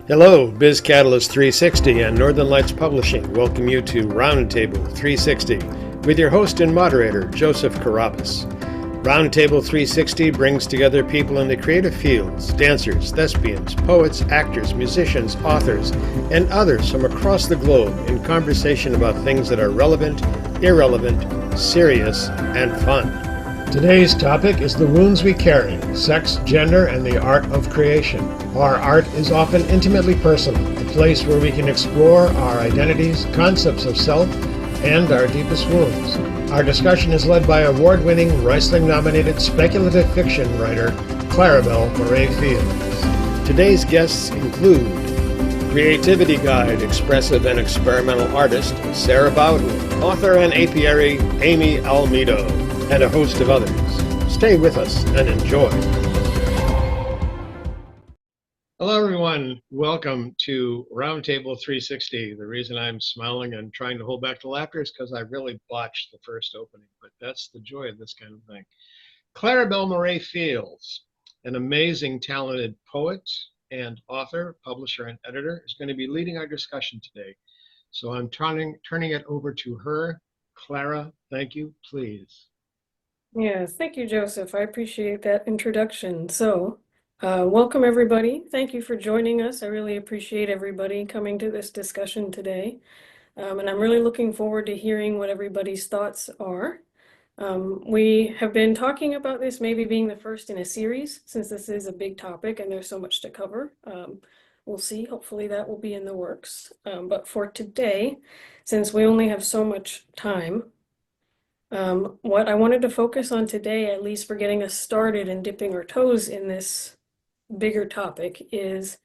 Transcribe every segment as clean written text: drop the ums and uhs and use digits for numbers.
Hello, Biz Catalyst 360 and Northern Lights Publishing welcome you to RoundTable 360 with your host and moderator, Joseph Carabas. RoundTable 360 brings together people in the creative fields, dancers, thespians, poets, actors, musicians, authors, and others from across the globe in conversation about things that are relevant, irrelevant, serious, and fun. Today's topic is the wounds we carry, sex, gender, and the art of creation. Our art is often intimately personal, a place where we can explore our identities, concepts of self, and our deepest wounds. Our discussion is led by award-winning, Ricing-nominated speculative fiction writer, Clarabelle Moray Fields. Today's guests include Creativity Guide, expressive and experimental artist, Sarah Bowden, author and apiary, Amy Almedo, and a host of others. Stay with us and enjoy. Hello, everyone. Welcome to Roundtable 360. The reason I'm smiling and trying to hold back the laughter is because I really botched the first opening, but that's the joy of this kind of thing. Clarabelle Moray Fields, an amazing, talented poet and author, publisher, and editor, is going to be leading our discussion today. So I'm turning it over to her. Clara, thank you, please. Yes, thank you, Joseph. I appreciate that introduction. So, welcome everybody. Thank you for joining us. I really appreciate everybody coming to this discussion today. And I'm really looking forward to hearing what everybody's thoughts are. We have been talking about this maybe being the first in a series, since this is a big topic and there's so much to cover. We'll see. Hopefully that will be in the works. But for today, since we only have so much time, what I wanted to focus on today, at least for getting us started and dipping our toes in this bigger topic, is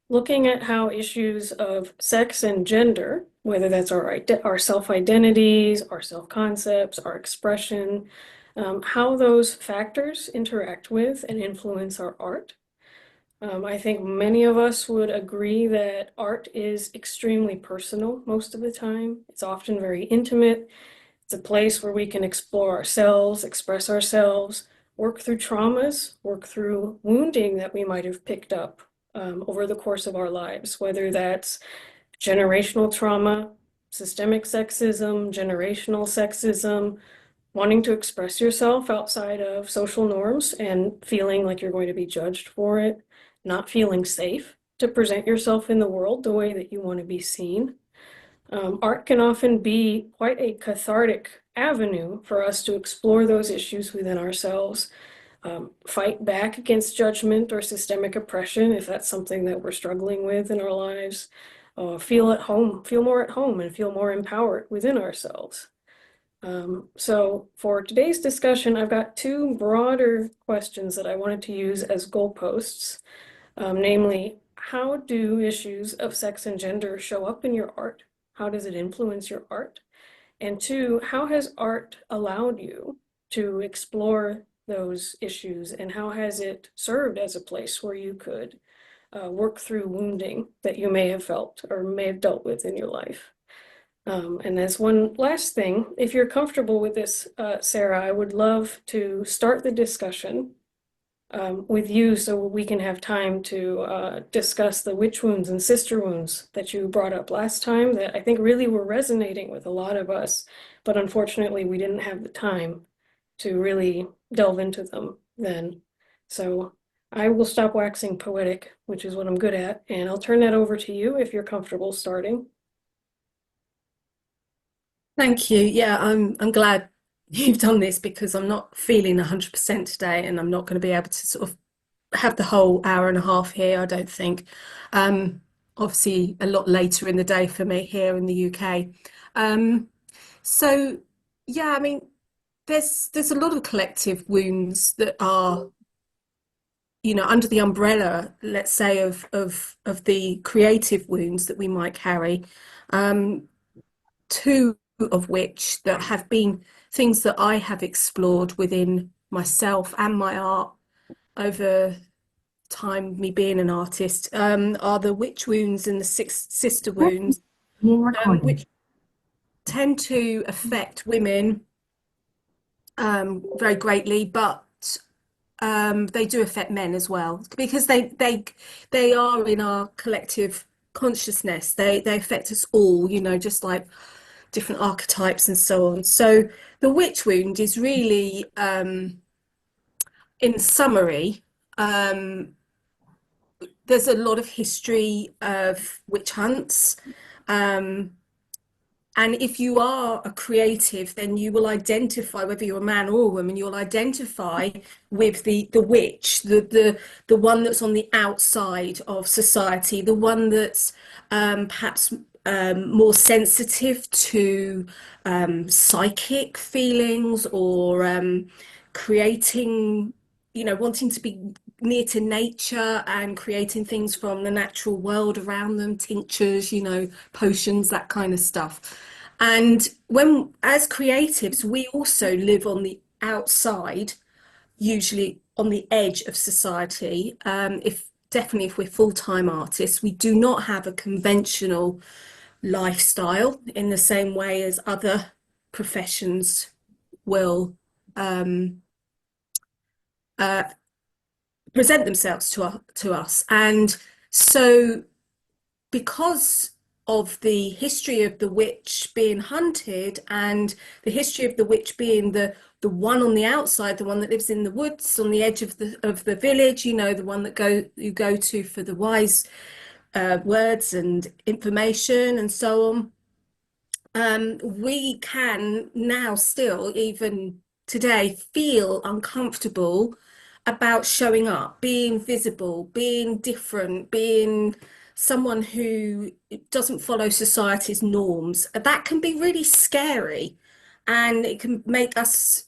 looking at how issues of sex and gender, whether that's our self-identities, our self-concepts, our expression, how those factors interact with and influence our art. I think many of us would agree that art is extremely personal most of the time. It's often very intimate. It's a place where we can explore ourselves, express ourselves, work through traumas, work through wounding that we might have picked up over the course of our lives, whether that's generational trauma, systemic sexism, generational sexism, wanting to express yourself outside of social norms and feeling like you're going to be judged for it, not feeling safe to present yourself in the world the way that you want to be seen. Art can often be quite a cathartic avenue for us to explore those issues within ourselves, fight back against judgment or systemic oppression if that's something that we're struggling with in our lives, feel at home, feel more at home, and feel more empowered within ourselves. So for today's discussion, I've got two broader questions that I wanted to use as goalposts, namely, how do issues of sex and gender show up in your art? How does it influence your art? And two, how has art allowed you to explore those issues, and how has it served as a place where you could work through wounding that you may have felt or may have dealt with in your life? And as one last thing, if you're comfortable with this, Sarah, I would love to start the discussion with you so we can have time to discuss the witch wounds and sister wounds that you brought up last time that I think really were resonating with a lot of us, but unfortunately we didn't have the time to really delve into them then. So I will stop waxing poetic, which is what I'm good at, and I'll turn that over to you if you're comfortable starting. Thank you. Yeah, I'm glad you've done this because I'm not feeling 100% today, and I'm not going to be able to sort of have the whole hour and a half here, I don't think. Obviously a lot later in the day for me here in the UK. So yeah, I mean, there's a lot of collective wounds that are, under the umbrella, let's say, of the creative wounds that we might carry. Two of which that have been things that I have explored within myself and my art over time, me being an artist, are the witch wounds and the sister wounds, which tend to affect women very greatly, but they do affect men as well because they are in our collective consciousness. They affect us all, just like different archetypes and so on. So the witch wound is really, in summary, um, there's a lot of history of witch hunts. Um, And if you are a creative, then you will identify, whether you're a man or a woman, you'll identify with the witch, the one that's on the outside of society, the one that's perhaps more sensitive to psychic feelings or creating, wanting to be near to nature and creating things from the natural world around them, tinctures, potions, that kind of stuff. And as creatives, we also live on the outside, usually on the edge of society. If we're full-time artists, we do not have a conventional lifestyle in the same way as other professions will uh, present themselves to us. And so because of the history of the witch being hunted and the history of the witch being the one on the outside, the one that lives in the woods on the edge of the village, the one that you go to for the wise words and information and so on. We can now still, even today, feel uncomfortable about showing up, being visible, being different, being someone who doesn't follow society's norms. That can be really scary, and it can make us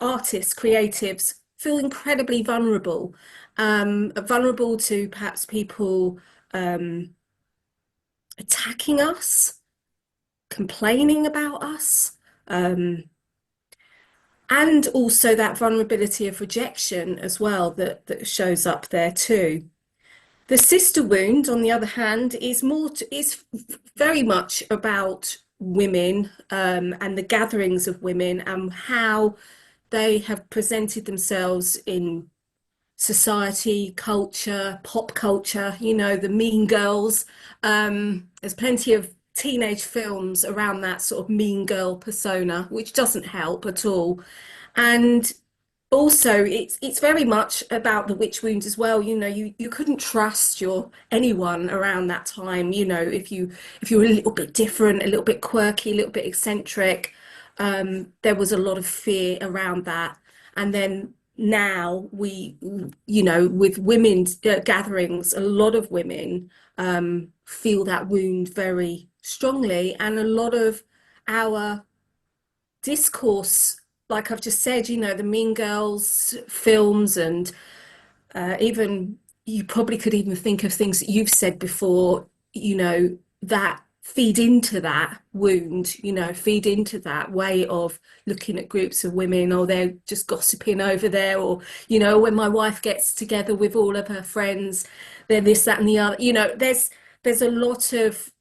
artists, creatives, feel incredibly vulnerable, vulnerable to perhaps people attacking us, complaining about us, and also that vulnerability of rejection as well that shows up there too. The sister wound, on the other hand, is very much about women and the gatherings of women and how they have presented themselves in society, culture, pop culture, the Mean Girls. There's plenty of teenage films around that sort of mean girl persona, which doesn't help at all. And also it's very much about the witch wounds as well. You couldn't trust anyone around that time, if you were a little bit different, a little bit quirky, a little bit eccentric. There was a lot of fear around that. And then now with women's gatherings, a lot of women feel that wound very strongly, and a lot of our discourse, like I've just said, the Mean Girls films, and even you probably could even think of things that you've said before, that feed into that wound, feed into that way of looking at groups of women, or they're just gossiping over there, or, when my wife gets together with all of her friends, they're this, that, and the other. There's a lot of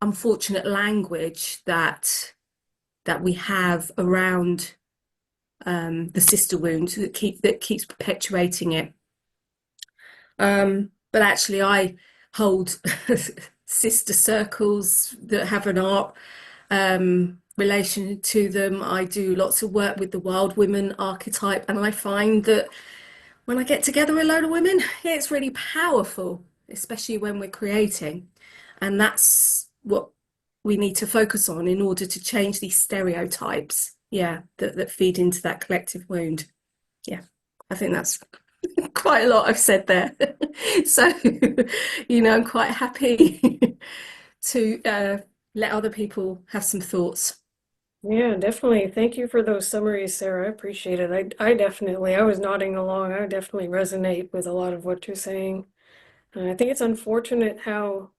unfortunate language that we have around the sister wound that keeps perpetuating it. But actually, I hold sister circles that have an art relation to them. I do lots of work with the wild women archetype, and I find that when I get together with a load of women, it's really powerful, especially when we're creating. And that's what we need to focus on in order to change these stereotypes, that feed into that collective wound. I think that's quite a lot I've said there. So, I'm quite happy to let other people have some thoughts. Yeah, definitely. Thank you for those summaries, Sarah. I appreciate it. I was nodding along. I definitely resonate with a lot of what you're saying. I think it's unfortunate how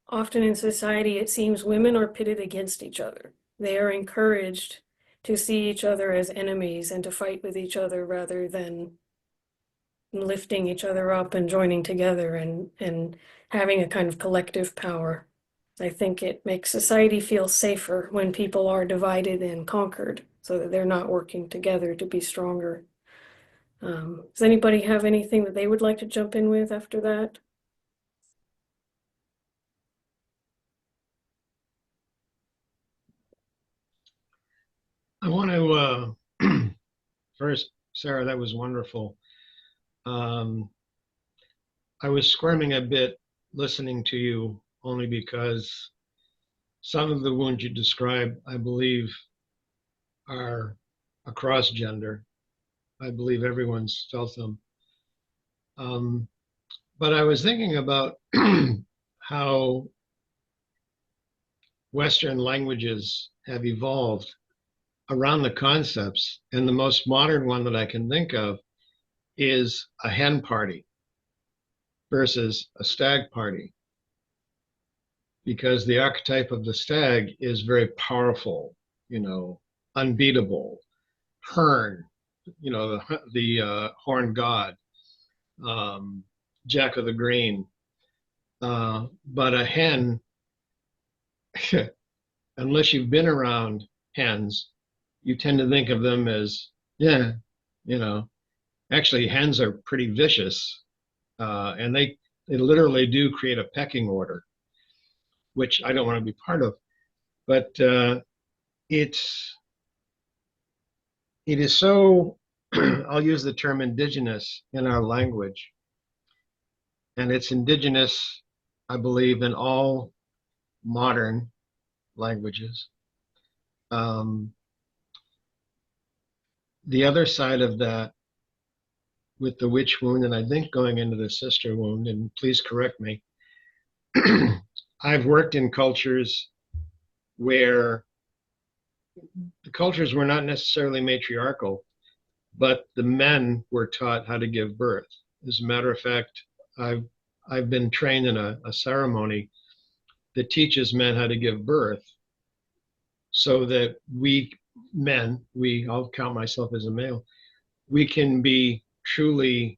often in society it seems women are pitted against each other. They are encouraged to see each other as enemies and to fight with each other rather than lifting each other up and joining together and having a kind of collective power. I think it makes society feel safer when people are divided and conquered so that they're not working together to be stronger. Does anybody have anything that they would like to jump in with after that? I want to first, Sarah, that was wonderful. I was squirming a bit listening to you only because some of the wounds you describe, I believe, are across gender. I believe everyone's felt them. But I was thinking about how Western languages have evolved around the concepts. And the most modern one that I can think of is a hen party versus a stag party, because the archetype of the stag is very powerful, unbeatable, Hern, the horned god, Jack of the Green. But a hen, unless you've been around hens, you tend to think of them as, yeah, you know, actually hens are pretty vicious, and they literally do create a pecking order, which I don't want to be part of. But it's it is so I'll use the term indigenous in our language, and it's indigenous, I believe, in all modern languages. The other side of that, with the witch wound, and I think going into the sister wound, and please correct me, I've worked in cultures where the cultures were not necessarily matriarchal, but the men were taught how to give birth. As a matter of fact, I've been trained in a ceremony that teaches men how to give birth, so that we men, I'll count myself as a male, we can be truly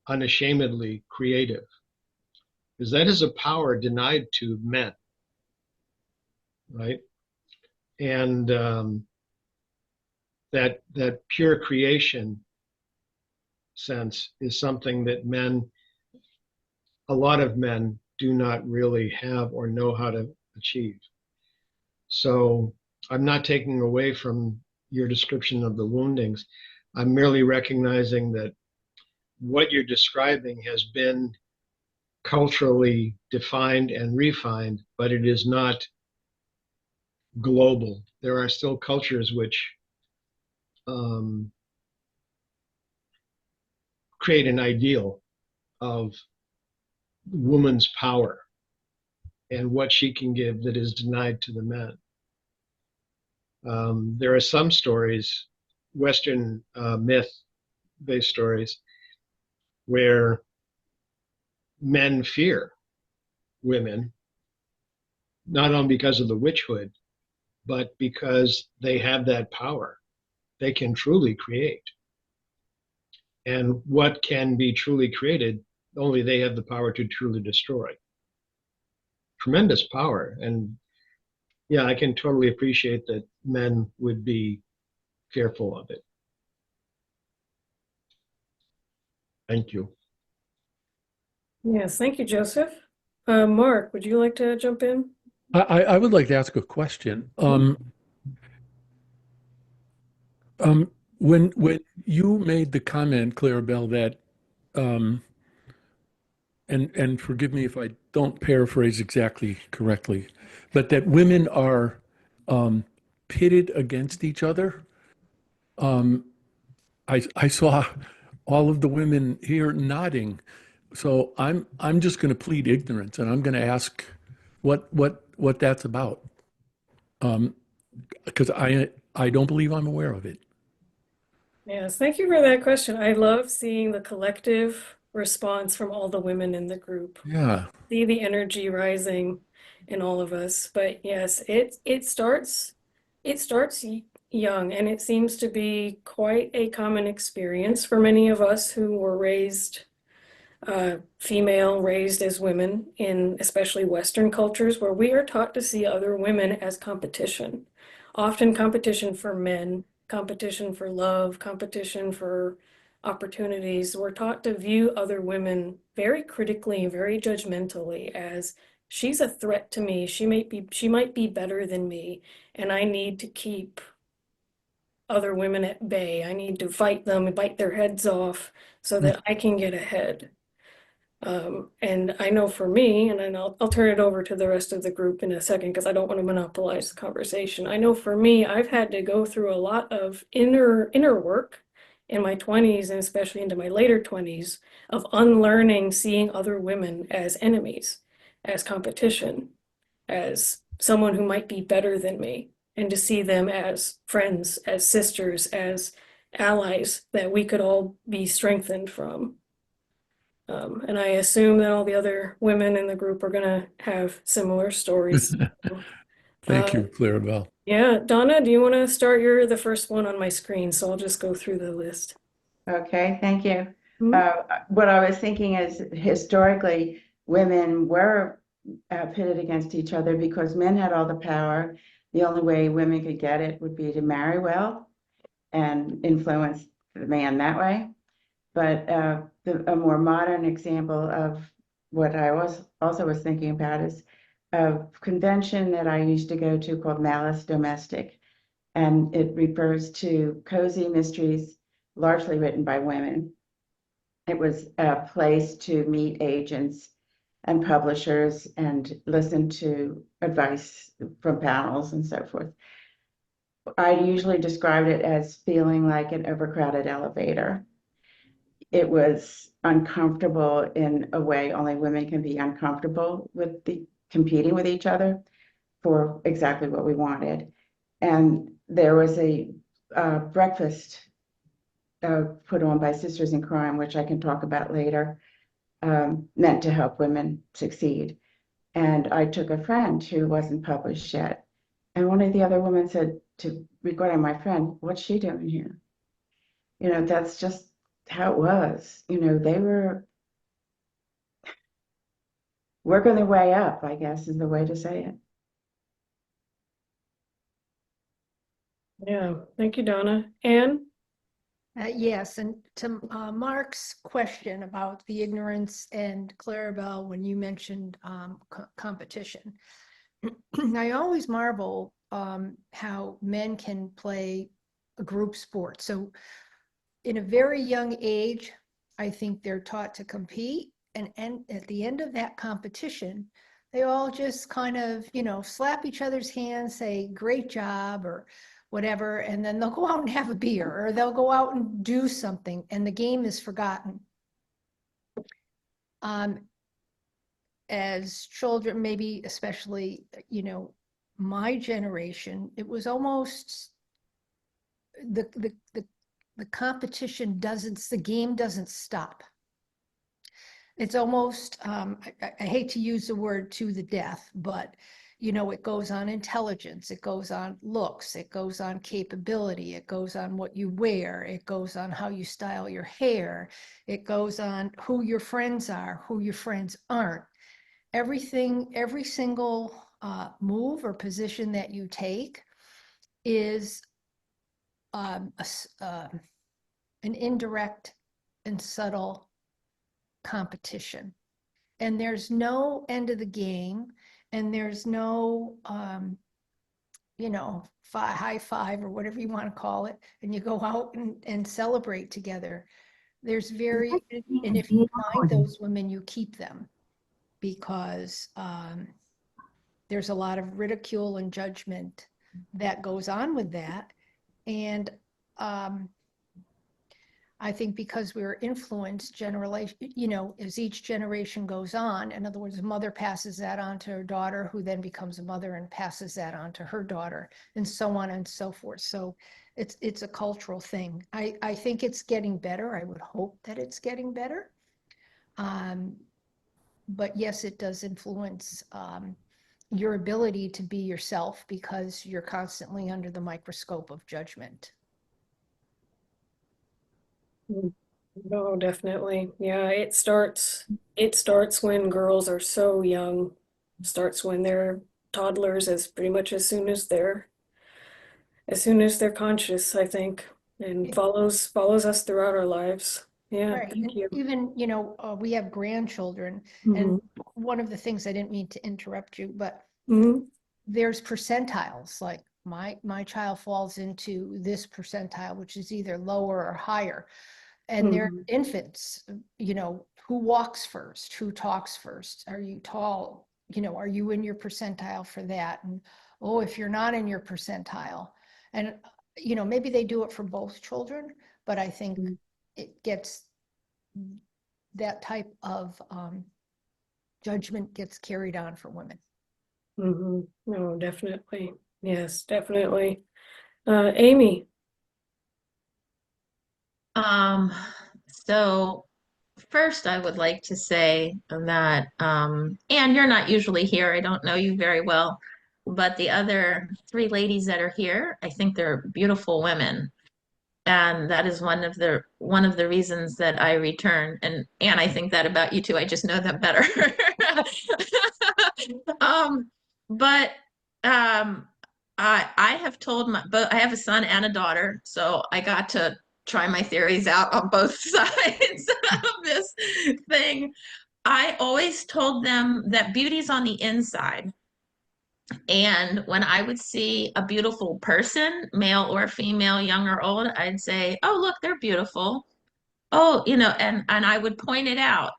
unashamedly creative, because that is a power denied to men, right? And that pure creation sense is something that a lot of men do not really have or know how to achieve. So I'm not taking away from your description of the woundings. I'm merely recognizing that what you're describing has been culturally defined and refined, but it is not global. There are still cultures which create an ideal of woman's power and what she can give that is denied to the men. There are some stories, Western myth-based stories, where men fear women, not only because of the witchhood, but because they have that power. They can truly create. And what can be truly created, only they have the power to truly destroy. Tremendous power. And yeah, I can totally appreciate that men would be fearful of it. Thank you. Yes, thank you, Joseph. Mark, would you like to jump in? I would like to ask a question. When you made the comment, Clarabelle, that and forgive me if I don't paraphrase exactly correctly, but that women are pitted against each other. I saw all of the women here nodding, so I'm just going to plead ignorance, and I'm going to ask what that's about, because I don't believe I'm aware of it. Yes, thank you for that question. I love seeing the collective response from all the women in the group. Yeah. See the energy rising in all of us. But yes, it starts young, and it seems to be quite a common experience for many of us who were raised female, raised as women in especially Western cultures, where we are taught to see other women as competition. often competition for men, competition for love, competition for opportunities. We're taught to view other women very critically, very judgmentally as she's a threat to me. She might be better than me, and I need to keep other women at bay. I need to fight them and bite their heads off so that I can get ahead. And I know for me, and then I'll turn it over to the rest of the group in a second because I don't want to monopolize the conversation. I know for me, I've had to go through a lot of inner work in my 20s and especially into my later 20s of unlearning seeing other women as enemies, as competition, as someone who might be better than me, and to see them as friends, as sisters, as allies that we could all be strengthened from. And I assume that all the other women in the group are going to have similar stories. Thank you, Clarabelle. Yeah, Donna, do you want to start? You're the first one on my screen, so I'll just go through the list. Okay, thank you. Mhm. What I was thinking is historically, women were pitted against each other because men had all the power. The only way women could get it would be to marry well and influence the man that way. But a more modern example of what I also was thinking about is a convention that I used to go to called Malice Domestic. And it refers to cozy mysteries largely written by women. It was a place to meet agents and publishers and listen to advice from panels and so forth. I usually described it as feeling like an overcrowded elevator. It was uncomfortable in a way only women can be uncomfortable with competing with each other for exactly what we wanted. And there was a breakfast put on by Sisters in Crime, which I can talk about later, meant to help women succeed. And I took a friend who wasn't published yet. And one of the other women said regarding my friend, what's she doing here? You know, that's just how it was. You know, they were working their way up, I guess is the way to say it. Yeah, thank you, Donna. Anne? Yes, and to Mark's question about the ignorance and Clarabelle, when you mentioned competition, I always marvel how men can play a group sport. So in a very young age, I think they're taught to compete, and at the end of that competition, they all just kind of, slap each other's hands, say, great job, or whatever, and then they'll go out and have a beer, or they'll go out and do something, and the game is forgotten. As children, maybe especially, my generation, it was almost the competition the game doesn't stop. It's almost, I hate to use the word to the death, but it goes on intelligence, it goes on looks, it goes on capability, it goes on what you wear, it goes on how you style your hair, it goes on who your friends are, who your friends aren't. Everything, every single move or position that you take is an indirect and subtle competition. And there's no end of the game, and there's no, high five or whatever you want to call it, and you go out and celebrate together. There's and if you find those women, you keep them, because there's a lot of ridicule and judgment that goes on with that. And I think because we were influenced as each generation goes on, in other words, a mother passes that on to her daughter, who then becomes a mother and passes that on to her daughter, and so on and so forth. So it's a cultural thing. I think it's getting better. I would hope that it's getting better. But yes, it does influence your ability to be yourself, because you're constantly under the microscope of judgment. No, definitely. Yeah, it starts when girls are so young. It starts when they're toddlers, as pretty much as soon as they're as soon as they're conscious, I think, and follows us throughout our lives. Yeah, Right. thank And you. even, we have grandchildren, and one of the things, I didn't mean to interrupt you, but Mhm. there's percentiles, like my child falls into this percentile, which is either lower or higher. And they're Mhm. infants, who walks first, who talks first? Are you tall? Are you in your percentile for that? And oh, if you're not in your percentile, and maybe they do it for both children, but I think Mhm. it gets that type of judgment gets carried on for women. Mhm. No, definitely. Yes, definitely. Amy. Um, so first I would like to say that, and you're not usually here, I don't know you very well, but the other three ladies that are here, I think they're beautiful women. And that is one of the reasons that I return. And I think that about you too. I just know them better. Um, but I have told but I have a son and a daughter, so I got to try my theories out on both sides of this thing. I always told them that beauty's on the inside. And when I would see a beautiful person, male or female, young or old, I'd say, "Oh, look, they're beautiful." Oh, and I would point it out.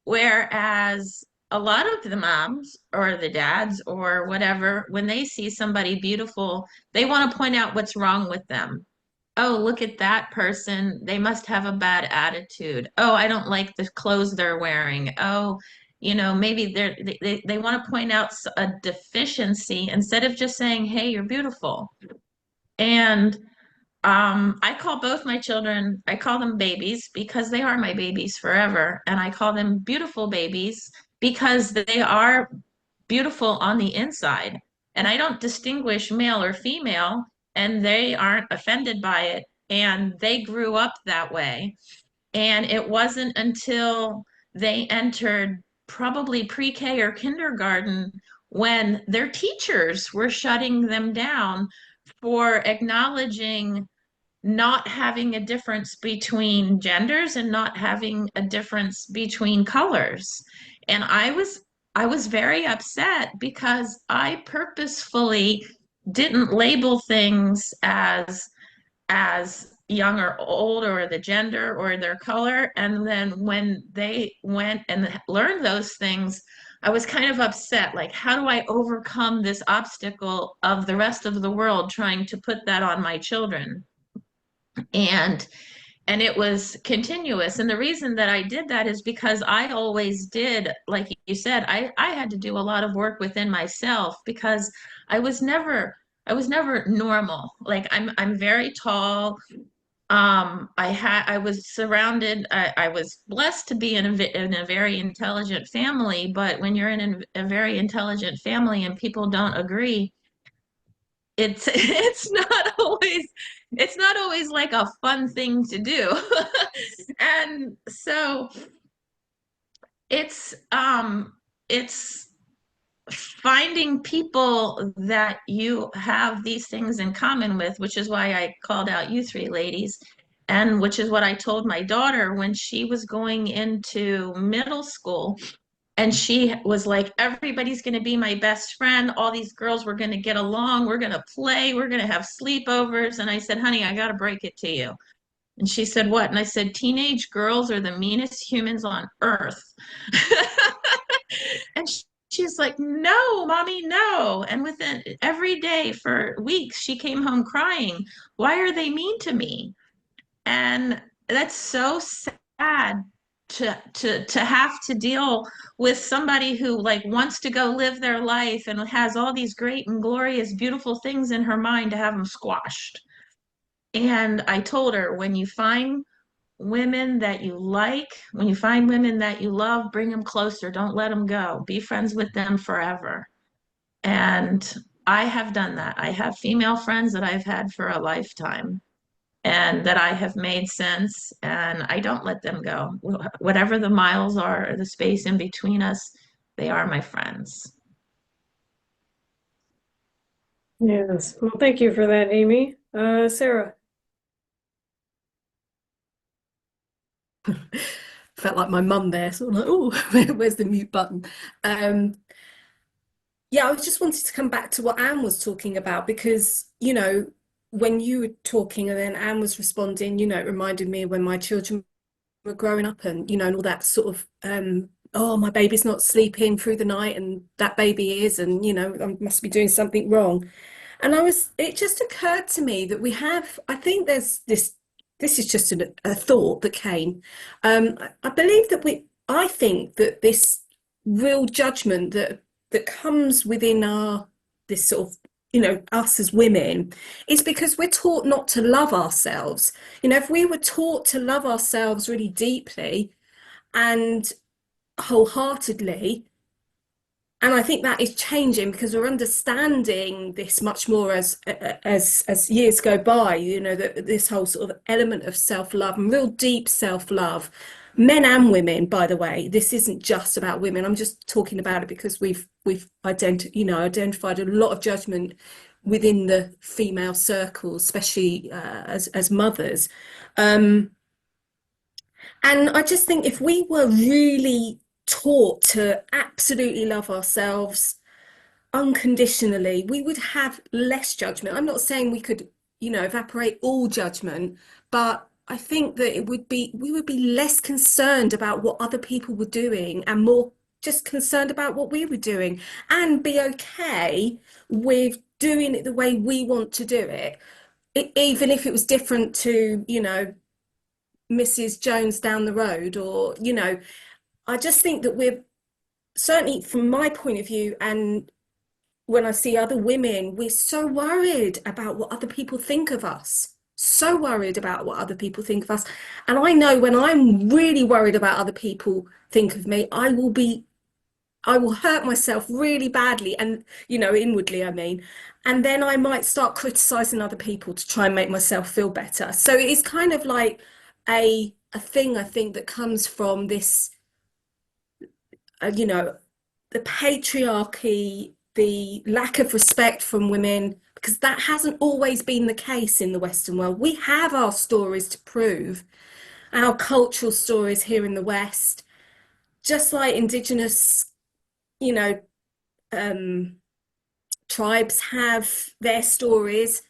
Whereas a lot of the moms or the dads or whatever, when they see somebody beautiful, they want to point out what's wrong with them. Oh, look at that person. They must have a bad attitude. Oh, I don't like the clothes they're wearing. Oh, maybe they want to point out a deficiency instead of just saying, "Hey, you're beautiful." And I call both my children, I call them babies because they are my babies forever. And I call them beautiful babies because they are beautiful on the inside. And I don't distinguish male or female, and they aren't offended by it. And they grew up that way. And it wasn't until they entered probably pre-K or kindergarten when their teachers were shutting them down for acknowledging not having a difference between genders and not having a difference between colors. And I was very upset because I purposefully didn't label things as young or old or the gender or their color. And then when they went and learned those things, I was kind of upset. Like, how do I overcome this obstacle of the rest of the world trying to put that on my children? And and it was continuous. And the reason that I did that is because I always did, like you said, I had to do a lot of work within myself because I was never normal. Like I'm very tall. I was surrounded, I was blessed to be in a very intelligent family, but when you're in a very intelligent family and people don't agree, it's it's not always like a fun thing to do. And so it's finding people that you have these things in common with, which is why I called out you three ladies, and which is what I told my daughter when she was going into middle school. And she was like, everybody's going to be my best friend. All these girls, we're going to get along. We're going to play. We're going to have sleepovers. And I said, honey, I got to break it to you. And she said, what? And I said, teenage girls are the meanest humans on earth. And she's like, no, mommy, no. And within every day for weeks, she came home crying. Why are they mean to me? And that's so sad to have to deal with somebody who like wants to go live their life and has all these great and glorious beautiful things in her mind to have them squashed. And I told her, when you find women that you like, when you find women that you love, bring them closer, don't let them go, be friends with them forever. And I have done that. I have female friends that I've had for a lifetime and that I have made sense, and I don't let them go. Whatever the miles are, or the space in between us, they are my friends. Yes. Well, thank you for that, Amy. Sarah. Felt like my mum there, sort of like, oh, where's the mute button? Um, yeah, I just wanted to come back to what Anne was talking about because, when you were talking and then Anne was responding, it reminded me of when my children were growing up and all that sort of, oh, my baby's not sleeping through the night and that baby is, and, I must be doing something wrong. And it just occurred to me that I think there's this is just a thought that came. I believe I think that this real judgment that comes within this sort of, us as women is because we're taught not to love ourselves. If we were taught to love ourselves really deeply and wholeheartedly, and I think that is changing because we're understanding this much more as years go by, that this whole sort of element of self-love and real deep self-love, men and women, by the way. This isn't just about women. I'm just talking about it because we've identified a lot of judgment within the female circle, especially as mothers. And I just think if we were really taught to absolutely love ourselves unconditionally, we would have less judgment. I'm not saying we could, evaporate all judgment, but I think that we would be less concerned about what other people were doing and more just concerned about what we were doing and be okay with doing it the way we want to do even if it was different to, Mrs. Jones down the road, or, I just think that we're certainly from my point of view, and when I see other women, we're so worried about what other people think of us. So worried about what other people think of us. And I know when I'm really worried about other people think of me, I will hurt myself really badly and, inwardly, I mean. And then I might start criticizing other people to try and make myself feel better. So it is kind of like a thing, I think, that comes from this, the patriarchy, the lack of respect from women, because that hasn't always been the case in the Western world. We have our stories to prove, our cultural stories here in the West, just like indigenous, you know, tribes have their stories.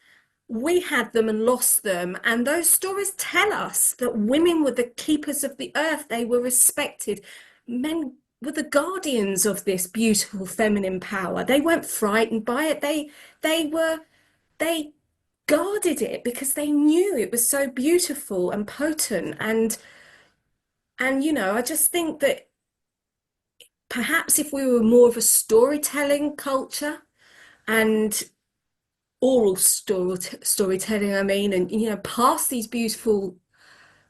We had them and lost them. And those stories tell us that women were the keepers of the earth. They were respected. Men were the guardians of this beautiful feminine power. They weren't frightened by it. They guarded it because they knew it was so beautiful and potent. And I just think that perhaps if we were more of a storytelling culture and oral storytelling, I mean, and pass these beautiful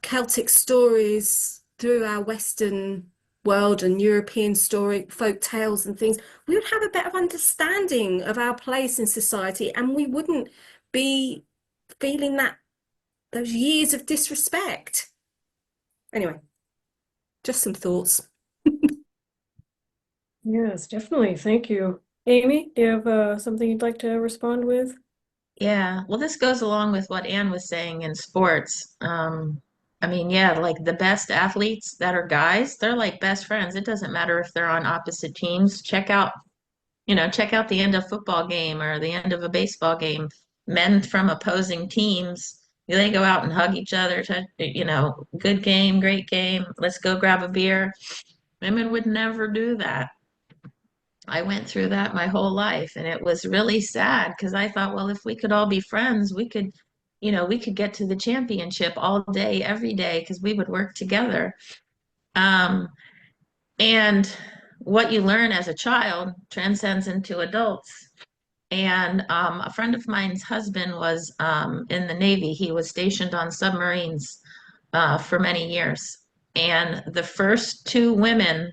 Celtic stories through our Western world and European story, folk tales and things, we would have a better understanding of our place in society, and we wouldn't be feeling those years of disrespect. Anyway, just some thoughts. Yes, definitely. Thank you. Amy, do you have something you'd like to respond with? Yeah, well, this goes along with what Anne was saying in sports. I mean, yeah, like the best athletes that are guys, they're like best friends. It doesn't matter if they're on opposite teams. Check out the end of a football game or the end of a baseball game. Men from opposing teams, they go out and hug each other, good game, great game, let's go grab a beer. Women would never do that. I went through that my whole life, and it was really sad because I thought, well, if we could all be friends, we could get to the championship all day, every day, because we would work together. Um, and what you learn as a child transcends into adults. And a friend of mine's husband was in the Navy. He was stationed on submarines for many years. And the first two women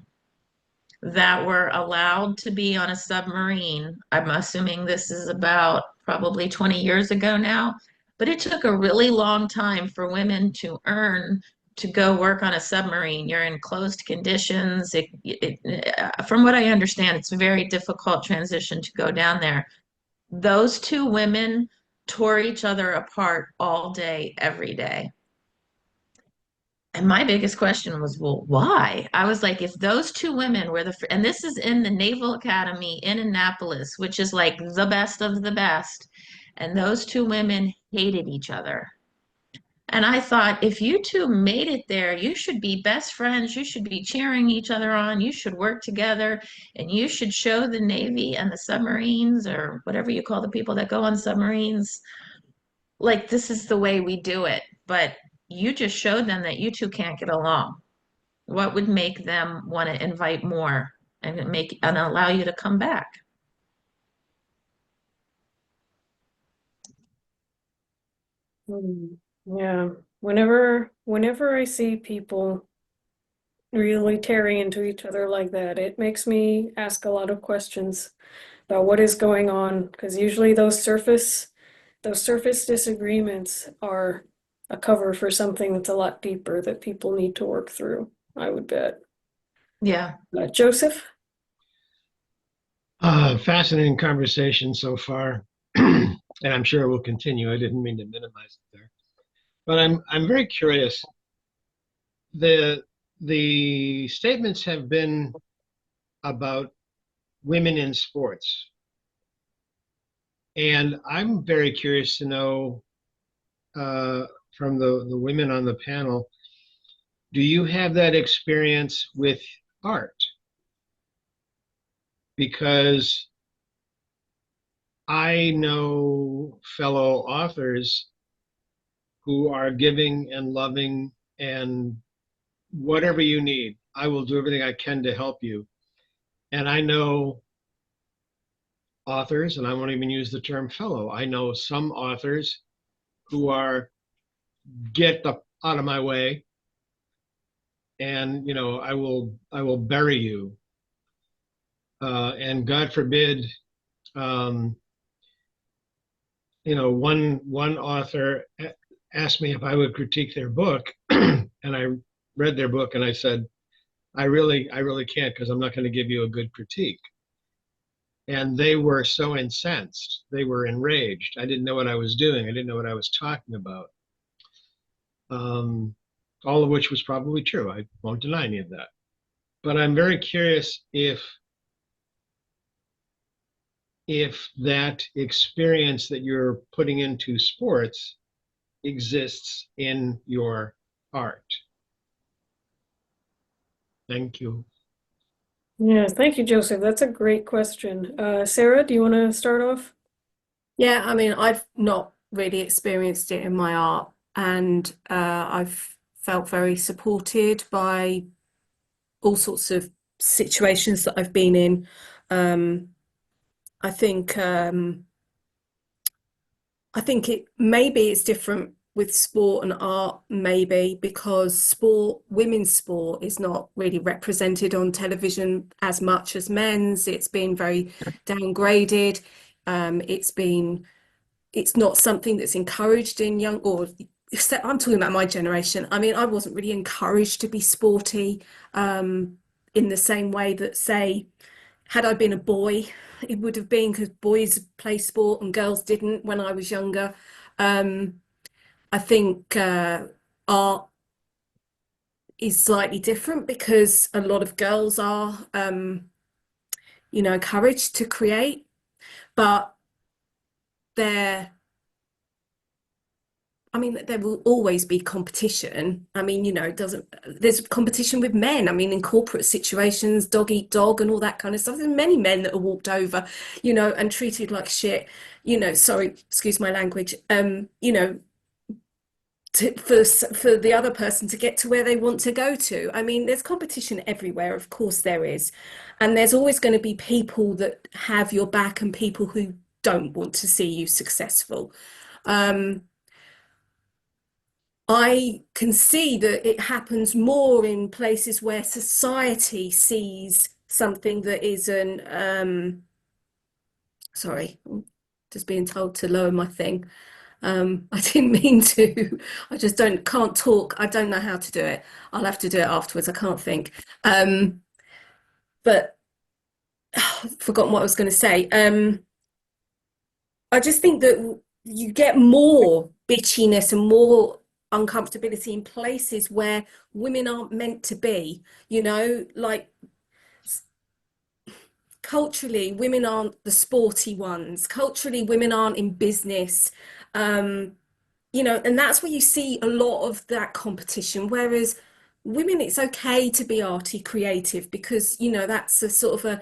that were allowed to be on a submarine, I'm assuming this is about probably 20 years ago now, but it took a really long time for women to earn to go work on a submarine. You're in closed conditions. From what I understand, it's a very difficult transition to go down there. Those two women tore each other apart all day, every day. And my biggest question was, well, why? I was like, if those two women were and this is in the Naval Academy in Annapolis, which is like the best of the best, and those two women hated each other. And I thought, if you two made it there, you should be best friends. You should be cheering each other on. You should work together, and you should show the Navy and the submarines, or whatever you call the people that go on submarines, like this is the way we do it. But you just showed them that you two can't get along. What would make them want to invite more and allow you to come back? Yeah, whenever I see people really tearing into each other like that, it makes me ask a lot of questions about what is going on, because usually those surface disagreements are a cover for something that's a lot deeper that people need to work through, I would bet. Yeah. Joseph? Fascinating conversation so far, and I'm sure it will continue. I didn't mean to minimize it there, but I'm very curious. The statements have been about women in sports, and I'm very curious to know from the women on the panel, do you have that experience with art? Because I know fellow authors who are giving and loving, and whatever you need, I will do everything I can to help you. And I know authors, and I won't even use the term fellow, I know some authors who are get out of my way, and I will bury you. And God forbid, one author asked me if I would critique their book, and I read their book and I said, I really can't, because I'm not going to give you a good critique. And they were so incensed. They were enraged. I didn't know what I was doing. I didn't know what I was talking about. All of which was probably true. I won't deny any of that. But I'm very curious if that experience that you're putting into sports exists in your art. Thank you. Yes, thank you, Joseph. That's a great question. Sarah, do you want to start off? Yeah, I mean, I've not really experienced it in my art, and I've felt very supported by all sorts of situations that I've been in. I think maybe it's different with sport and art, maybe because women's sport is not really represented on television as much as men's. It's been very downgraded. It's not something that's encouraged in young, or except I'm talking about my generation. I mean, I wasn't really encouraged to be sporty in the same way that, say, had I been a boy, it would have been, because boys play sport and girls didn't when I was younger. I think art is slightly different because a lot of girls are, encouraged to create, but there will always be competition. I mean, there's competition with men. I mean, in corporate situations, dog eat dog and all that kind of stuff. There's many men that are walked over, and treated like shit, sorry, excuse my language, for the other person to get to where they want to go to. I mean, there's competition everywhere, of course there is. And there's always going to be people that have your back and people who don't want to see you successful. I can see that it happens more in places where society sees something that isn't, sorry, I'm just being told to lower my thing. I didn't mean to. I just can't talk. I don't know how to do it. I'll have to do it afterwards. I can't think. But I've forgotten what I was going to say. I just think that you get more bitchiness and more uncomfortability in places where women aren't meant to be, like culturally, women aren't the sporty ones. Culturally, women aren't in business. Um, and that's where you see a lot of that competition. Whereas women, it's okay to be arty, creative, because, that's a sort of a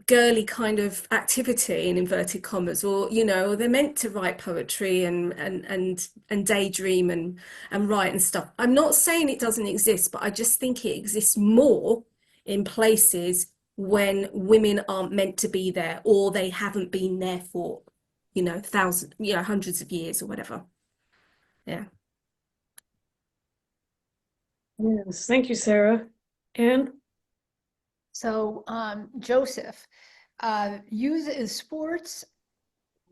girly kind of activity in inverted commas, or, they're meant to write poetry and daydream and write and stuff. I'm not saying it doesn't exist, but I just think it exists more in places when women aren't meant to be there, or they haven't been there for, thousands, hundreds of years or whatever. Yeah. Yes, thank you, Sarah. Anne? So, Joseph, use sports.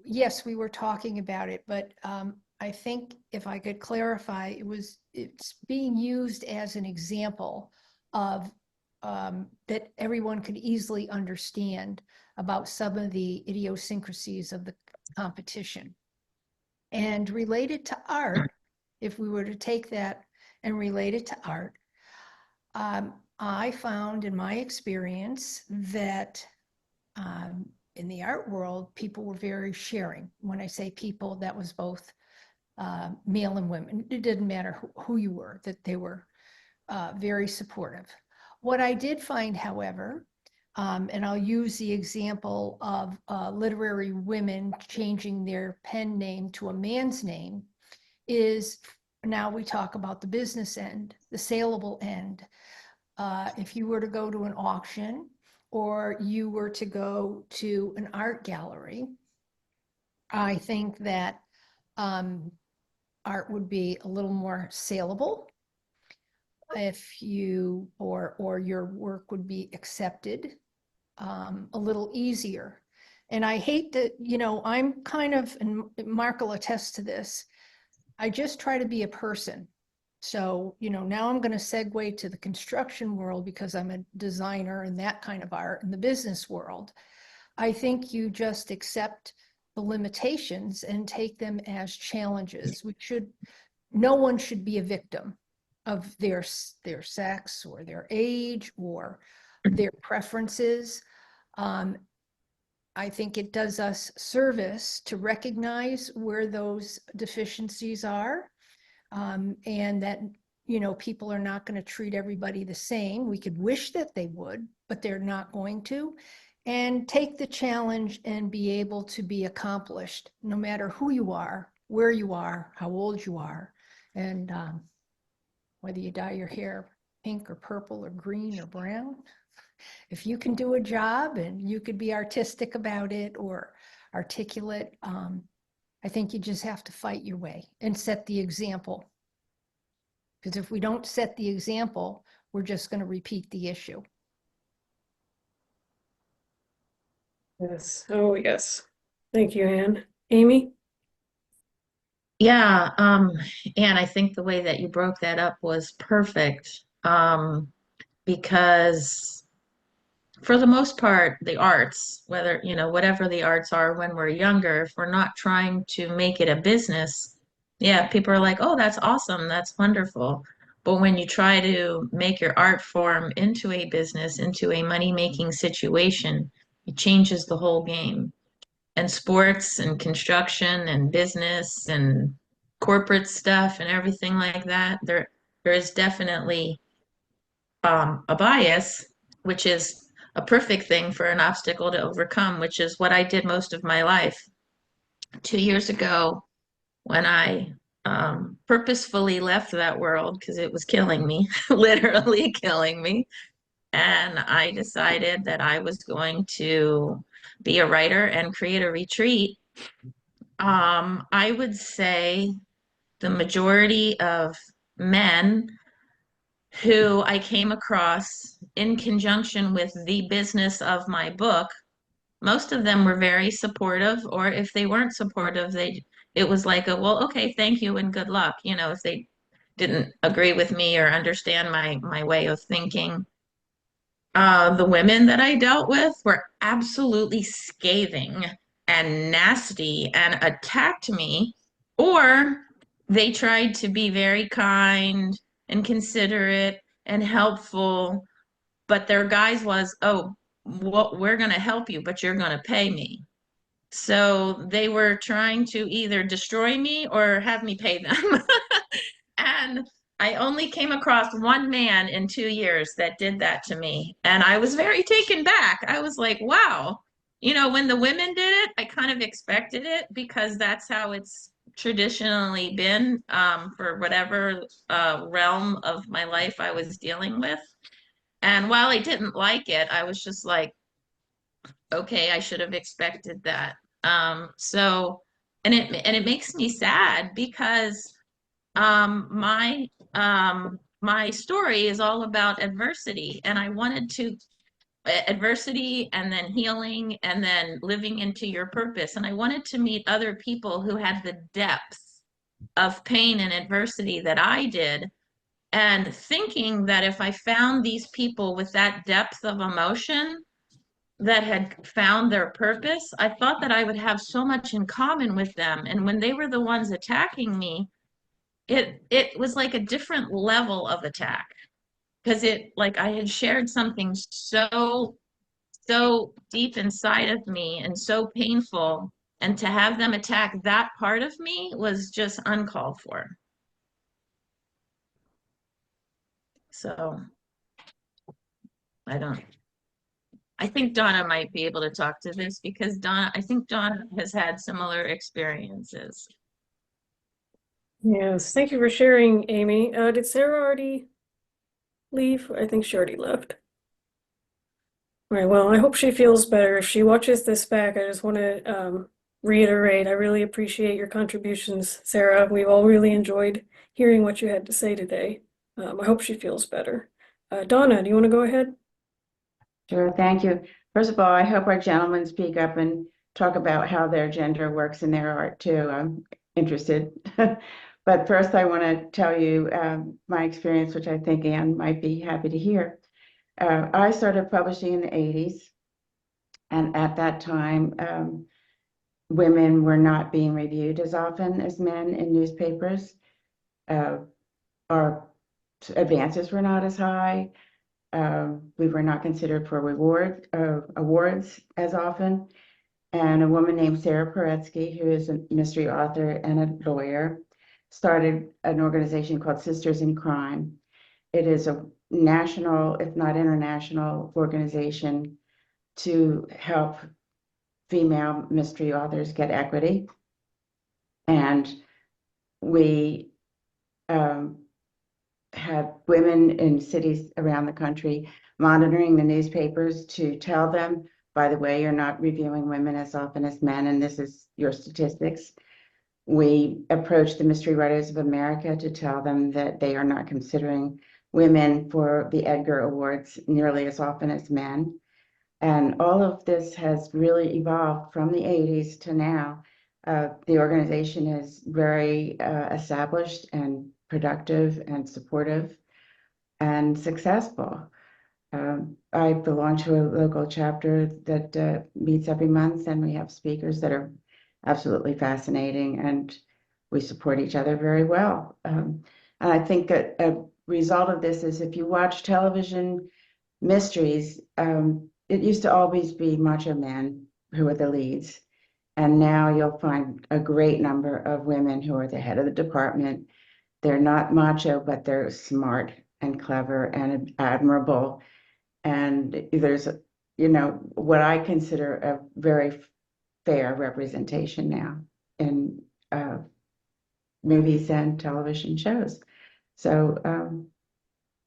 Yes, we were talking about it, but I think if I could clarify, it's being used as an example of that everyone could easily understand about some of the idiosyncrasies of the competition. And related to art, if we were to take that and relate it to art, I found in my experience that in the art world, people were very sharing. When I say people, that was both male and women. It didn't matter who you were, that they were very supportive. What I did find, however, and I'll use the example of literary women changing their pen name to a man's name, is now we talk about the business end, the saleable end. If you were to go to an auction or you were to go to an art gallery, I think that art would be a little more saleable if you or your work would be accepted a little easier. And I hate that, I'm kind of, and Mark will attest to this, I just try to be a person. So, now I'm going to segue to the construction world because I'm a designer and that kind of art in the business world. I think you just accept the limitations and take them as challenges. No one should be a victim of their sex or their age or their preferences. I think it does us service to recognize where those deficiencies are, and that, people are not going to treat everybody the same. We could wish that they would, but they're not going to. And take the challenge and be able to be accomplished, no matter who you are, where you are, how old you are, and whether you dye your hair pink or purple or green or brown. If you can do a job and you could be artistic about it or articulate, I think you just have to fight your way and set the example. Because if we don't set the example, we're just going to repeat the issue. Yes. Oh, yes. Thank you, Anne. Amy? Yeah, and I think the way that you broke that up was perfect. Because for the most part, the arts, whether, whatever the arts are when we're younger, if we're not trying to make it a business, yeah, people are like, oh, that's awesome, that's wonderful. But when you try to make your art form into a business, into a money-making situation, it changes the whole game. And sports and construction and business and corporate stuff and everything like that, there is definitely a bias, which is a perfect thing for an obstacle to overcome, which is what I did most of my life. 2 years ago, when I purposefully left that world because it was killing me, literally killing me, and I decided that I was going to be a writer and create a retreat. I would say the majority of men who I came across in conjunction with the business of my book, most of them were very supportive, or if they weren't supportive, it was like well, okay, thank you and good luck, if they didn't agree with me or understand my way of thinking. The women that I dealt with were absolutely scathing and nasty and attacked me, or they tried to be very kind and considerate and helpful, but their guise was, oh, well, we're going to help you, but you're going to pay me. So they were trying to either destroy me or have me pay them. And I only came across one man in 2 years that did that to me. And I was very taken back. I was like, wow. You know, when the women did it, I kind of expected it because that's how it's traditionally been for whatever realm of my life I was dealing with. And while I didn't like it, I was just like, okay, I should have expected that. So, and it makes me sad because my story is all about adversity, and I wanted to adversity and then healing and then living into your purpose. And I wanted to meet other people who had the depth of pain and adversity that I did. And thinking that if I found these people with that depth of emotion that had found their purpose, I thought that I would have so much in common with them. And when they were the ones attacking me, it was like a different level of attack because it like I had shared something so deep inside of me and so painful, and to have them attack that part of me was just uncalled for. So I think Donna might be able to talk to this because I think Donna has had similar experiences. Yes, thank you for sharing, Amy. Did Sarah already leave? I think she already left. All right, well, I hope she feels better. If she watches this back, I just want to reiterate, I really appreciate your contributions, Sarah. We've all really enjoyed hearing what you had to say today. I hope she feels better. Donna, do you want to go ahead? Sure, thank you. First of all, I hope our gentlemen speak up and talk about how their gender works in their art too. I'm interested. But first, I want to tell you my experience, which I think Anne might be happy to hear. I started publishing in the 80s, and at that time, women were not being reviewed as often as men in newspapers. Our advances were not as high. We were not considered for awards as often. And a woman named Sarah Paretsky, who is a mystery author and a lawyer, started an organization called Sisters in Crime. It is a national, if not international, organization to help female mystery authors get equity. And we have women in cities around the country monitoring the newspapers to tell them, by the way, you're not reviewing women as often as men, and this is your statistics. We approach the Mystery Writers of America to tell them that they are not considering women for the Edgar Awards nearly as often as men. And all of this has really evolved from the 80s to now. The organization is very established and productive and supportive and successful. I belong to a local chapter that meets every month, and we have speakers that are absolutely fascinating, and we support each other very well. And I think a result of this is if you watch television mysteries, it used to always be macho men who are the leads. And now you'll find a great number of women who are the head of the department. They're not macho, but they're smart and clever and admirable. And there's, what I consider a very fair representation now in movies and television shows. So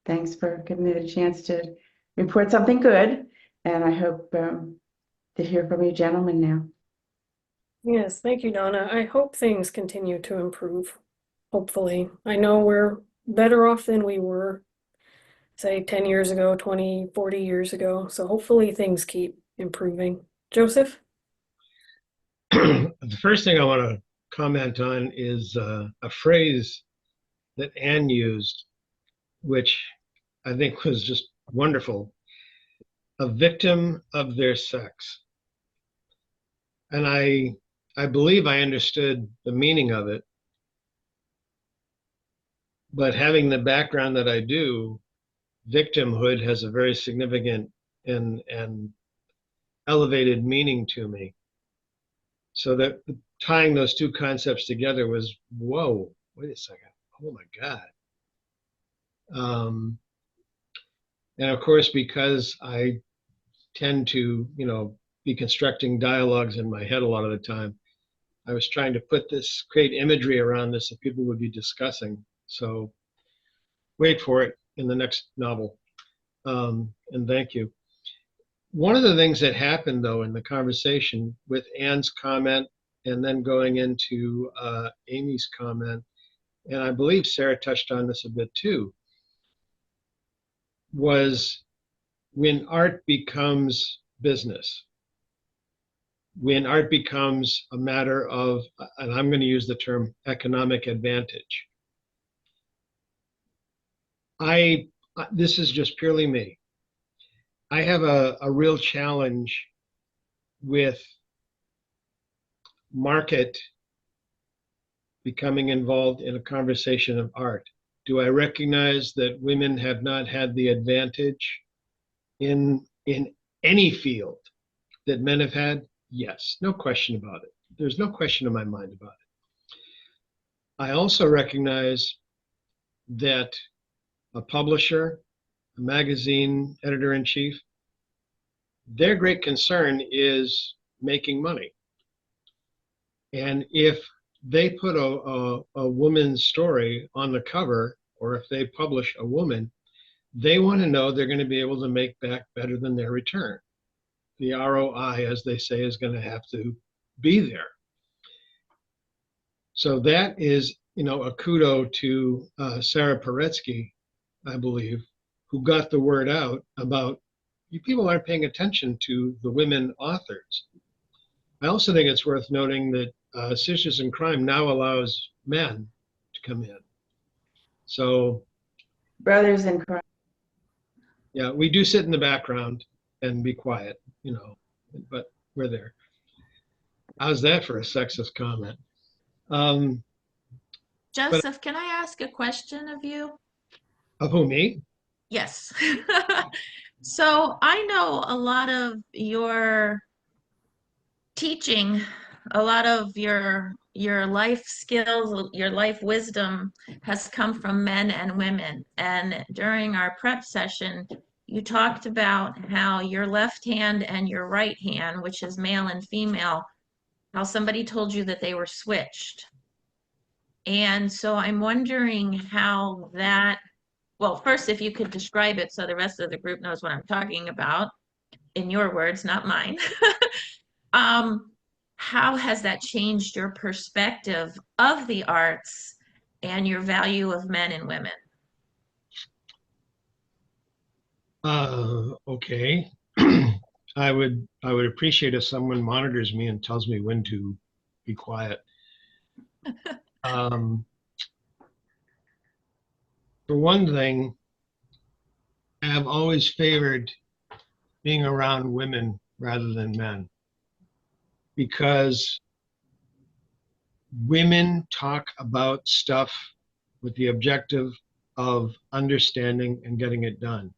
thanks for giving me the chance to report something good. And I hope to hear from you gentlemen now. Yes, thank you, Donna. I hope things continue to improve, hopefully. I know we're better off than we were, say, 10 years ago, 20, 40 years ago. So hopefully things keep improving. Joseph? The first thing I want to comment on is a phrase that Anne used, which I think was just wonderful. A victim of their sex. And I believe I understood the meaning of it, but having the background that I do, victimhood has a very significant and elevated meaning to me. So that tying those two concepts together was, whoa, wait a second. Oh my God. And of course, because I tend to, be constructing dialogues in my head a lot of the time, I was trying to create imagery around this that people would be discussing. So wait for it in the next novel. And thank you. One of the things that happened, though, in the conversation with Anne's comment and then going into Amy's comment, and I believe Sarah touched on this a bit too, was when art becomes business, when art becomes a matter of, and I'm going to use the term economic advantage. This is just purely me. I have a real challenge with market becoming involved in a conversation of art. Do I recognize that women have not had the advantage in any field that men have had? Yes, no question about it. There's no question in my mind about it. I also recognize that a publisher, a magazine editor-in-chief, their great concern is making money. And if they put a woman's story on the cover, or if they publish a woman, they want to know they're going to be able to make back better than their return. The ROI, as they say, is going to have to be there. So that is, a kudo to Sarah Paretsky, I believe, who got the word out about you people aren't paying attention to the women authors. I also think it's worth noting that Citizen Crime now allows men to come in. So, Brothers in crime. yeah, we do sit in the background and be quiet, but we're there. How's that for a sexist comment? Joseph, can I ask a question of you? Of who, me? Yes. So I know a lot of your teaching, a lot of your life skills, your life wisdom has come from men and women. And during our prep session, you talked about how your left hand and your right hand, which is male and female, how somebody told you that they were switched. And so I'm wondering how that, well, first, if you could describe it so the rest of the group knows what I'm talking about, in your words, not mine. How has that changed your perspective of the arts and your value of men and women? Okay. I would appreciate if someone monitors me and tells me when to be quiet. For one thing, I have always favored being around women rather than men because women talk about stuff with the objective of understanding and getting it done.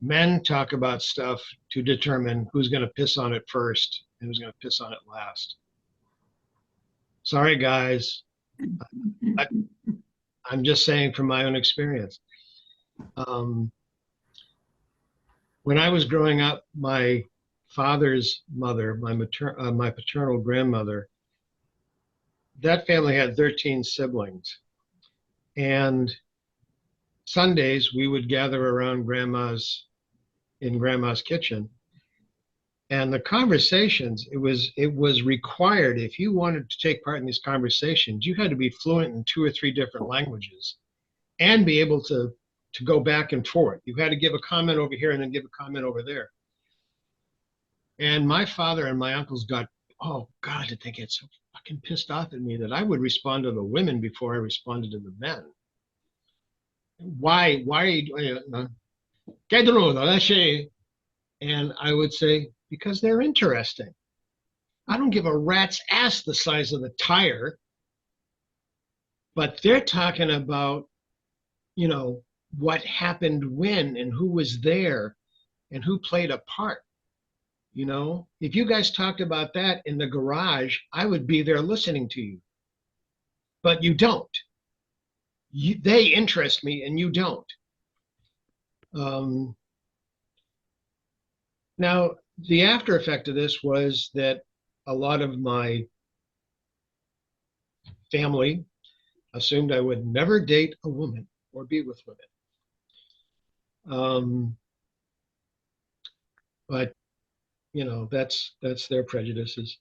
Men talk about stuff to determine who's going to piss on it first and who's going to piss on it last. Sorry, guys. I'm just saying from my own experience. When I was growing up, my father's mother, my paternal grandmother, that family had 13 siblings. And Sundays, we would gather around in grandma's kitchen. And the conversations, it was required, if you wanted to take part in these conversations, you had to be fluent in 2 or 3 different languages and be able to go back and forth. You had to give a comment over here and then give a comment over there. And my father and my uncles got, oh God, did they get so fucking pissed off at me that I would respond to the women before I responded to the men. Why are you doing it? And I would say, because they're interesting. I don't give a rat's ass the size of the tire, but they're talking about, you know, what happened when and who was there and who played a part. You know, if you guys talked about that in the garage, I would be there listening to you. But you don't. They interest me and you don't. Now, the after effect of this was that a lot of my family assumed I would never date a woman or be with women. But you know, that's their prejudices.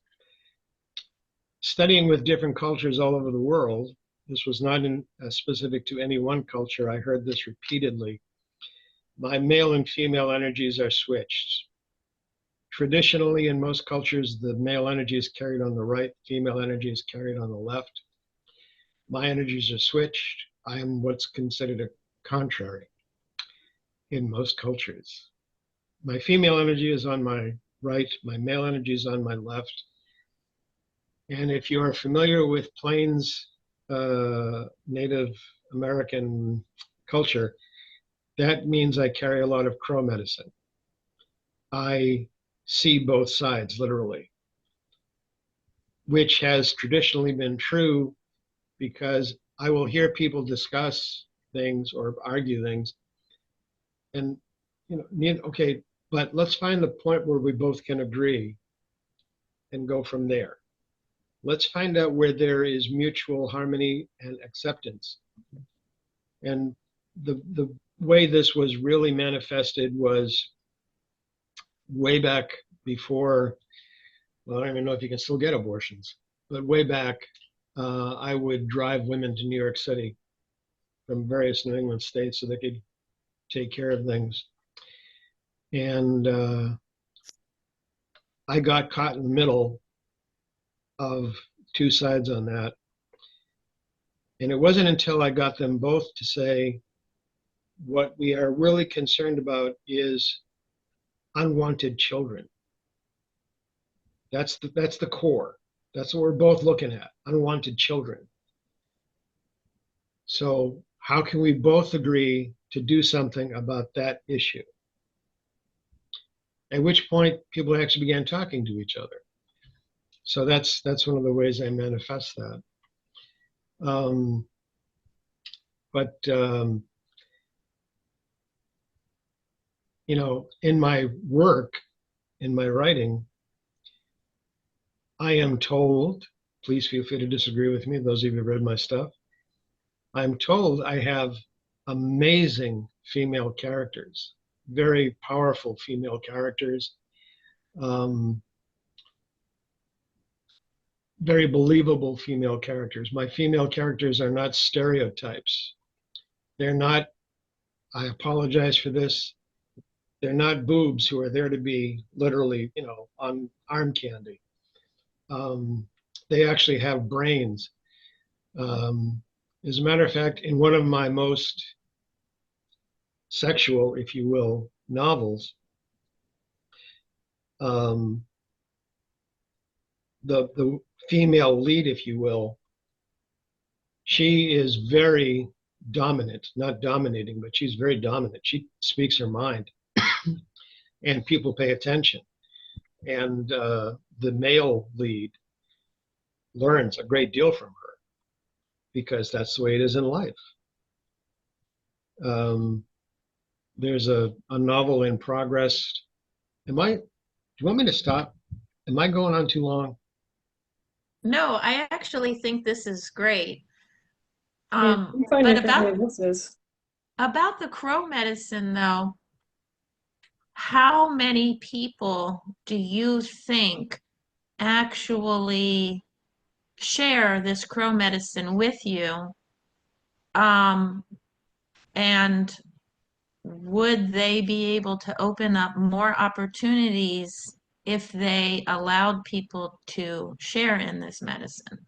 Studying with different cultures all over the world, this was not specific to any one culture. I heard this repeatedly. My male and female energies are switched. Traditionally, in most cultures, the male energy is carried on the right, female energy is carried on the left. My energies are switched. I am what's considered a contrary in most cultures. My female energy is on my right, my male energy is on my left. And if you are familiar with Plains Native American culture, that means I carry a lot of crow medicine. I see both sides, literally, which has traditionally been true because I will hear people discuss things or argue things. And, you know, okay, but let's find the point where we both can agree and go from there. Let's find out where there is mutual harmony and acceptance. And the way this was really manifested was way back before, well, I don't even know if you can still get abortions, but way back, I would drive women to New York City from various New England states so they could take care of things. And I got caught in the middle of two sides on that. And it wasn't until I got them both to say, what we are really concerned about is unwanted children. That's the core. That's what we're both looking at, unwanted children. So how can we both agree to do something about that issue? At which point people actually began talking to each other. So that's one of the ways I manifest that. You know, in my work, in my writing, I am told, please feel free to disagree with me, those of you who have read my stuff, I'm told I have amazing female characters, very powerful female characters, very believable female characters. My female characters are not stereotypes. They're not, I apologize for this, they're not boobs who are there to be literally, you know, on arm candy. They actually have brains. As a matter of fact, in one of my most sexual, if you will, novels, the female lead, if you will, she is very dominant, not dominating, but she's very dominant. She speaks her mind and people pay attention. And the male lead learns a great deal from her because that's the way it is in life. There's a novel in progress. Do you want me to stop? Am I going on too long? No, I actually think this is great. I'm fine But if everybody else is. about the crow medicine, though, how many people do you think actually share this crow medicine with you? And would they be able to open up more opportunities if they allowed people to share in this medicine?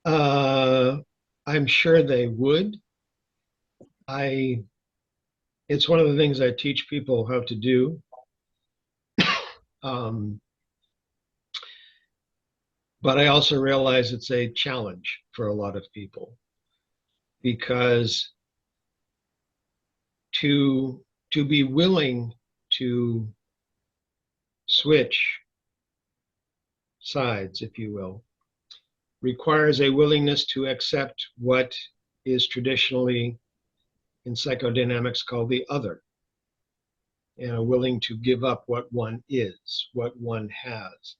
I'm sure they would. It's one of the things I teach people how to do. But I also realize it's a challenge for a lot of people because to be willing to switch sides, if you will, requires a willingness to accept what is traditionally in psychodynamics called the other, and are willing to give up what one is, what one has.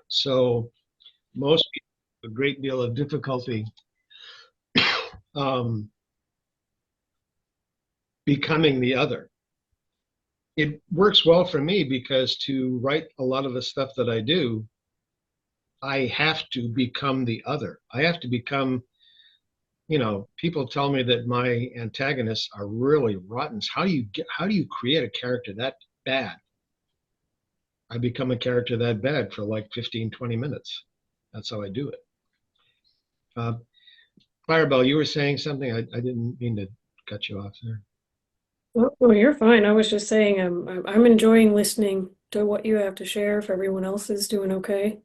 So most people have a great deal of difficulty um, becoming the other. It works well for me because to write a lot of the stuff that I do, I have to become the other. I have to become, people tell me that my antagonists are really rotten. How do you create a character that bad? I become a character that bad for like 15, 20 minutes. That's how I do it. Fireball, you were saying something. I didn't mean to cut you off there. Well, you're fine. I was just saying I'm enjoying listening to what you have to share if everyone else is doing okay.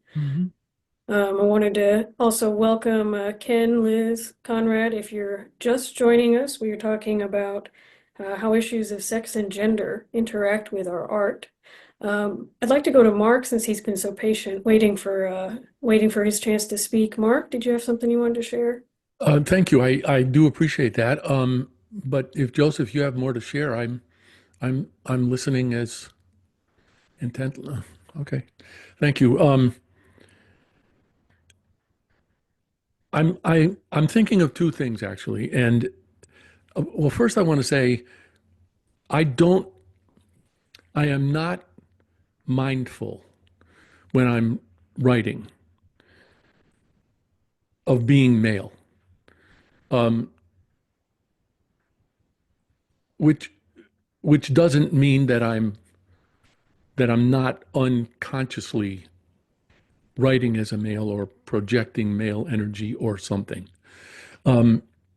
I wanted to also welcome Ken, Liz, Conrad. If you're just joining us, we are talking about how issues of sex and gender interact with our art. I'd like to go to Mark since he's been so patient, waiting for his chance to speak. Mark, did you have something you wanted to share? Thank you. I do appreciate that. But if Joseph, you have more to share, I'm listening as intently. Okay, thank you. I'm thinking of two things actually, and well, first I want to say I am not mindful when I'm writing of being male, which doesn't mean that I'm not unconsciously writing as a male or projecting male energy or something.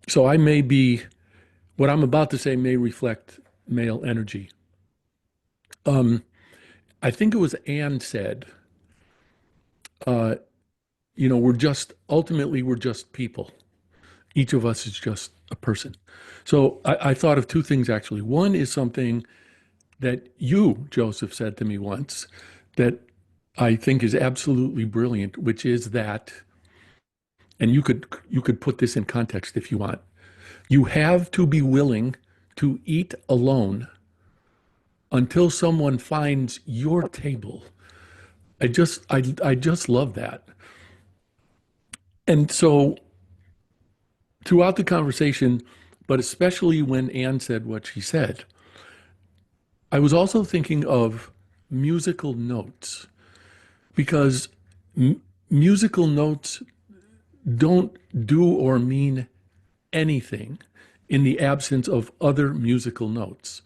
So I may be, what I'm about to say may reflect male energy. I think it was Anne said, ultimately we're just people. Each of us is just a person. So I thought of two things actually. One is something that you, Joseph, said to me once that I think is absolutely brilliant, which is that, and you could put this in context if you want. You have to be willing to eat alone until someone finds your table. I just love that. And so throughout the conversation, but especially when Anne said what she said, I was also thinking of musical notes because musical notes don't do or mean anything in the absence of other musical notes.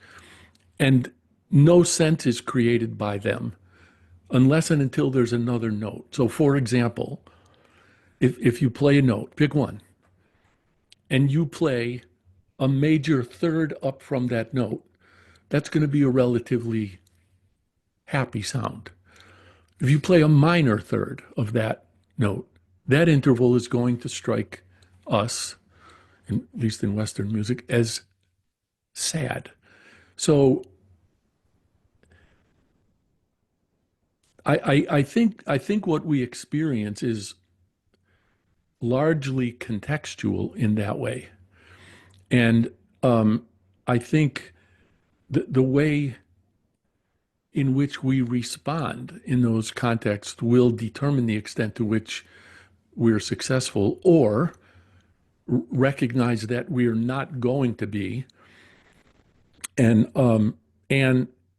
And no sense is created by them unless and until there's another note. So for example, if you play a note, pick one, and you play a major third up from that note, that's going to be a relatively happy sound. If you play a minor third of that note, that interval is going to strike us, at least in Western music, as sad. So I think what we experience is largely contextual in that way. And I think the way in which we respond in those contexts will determine the extent to which we're successful or recognize that we're not going to be. And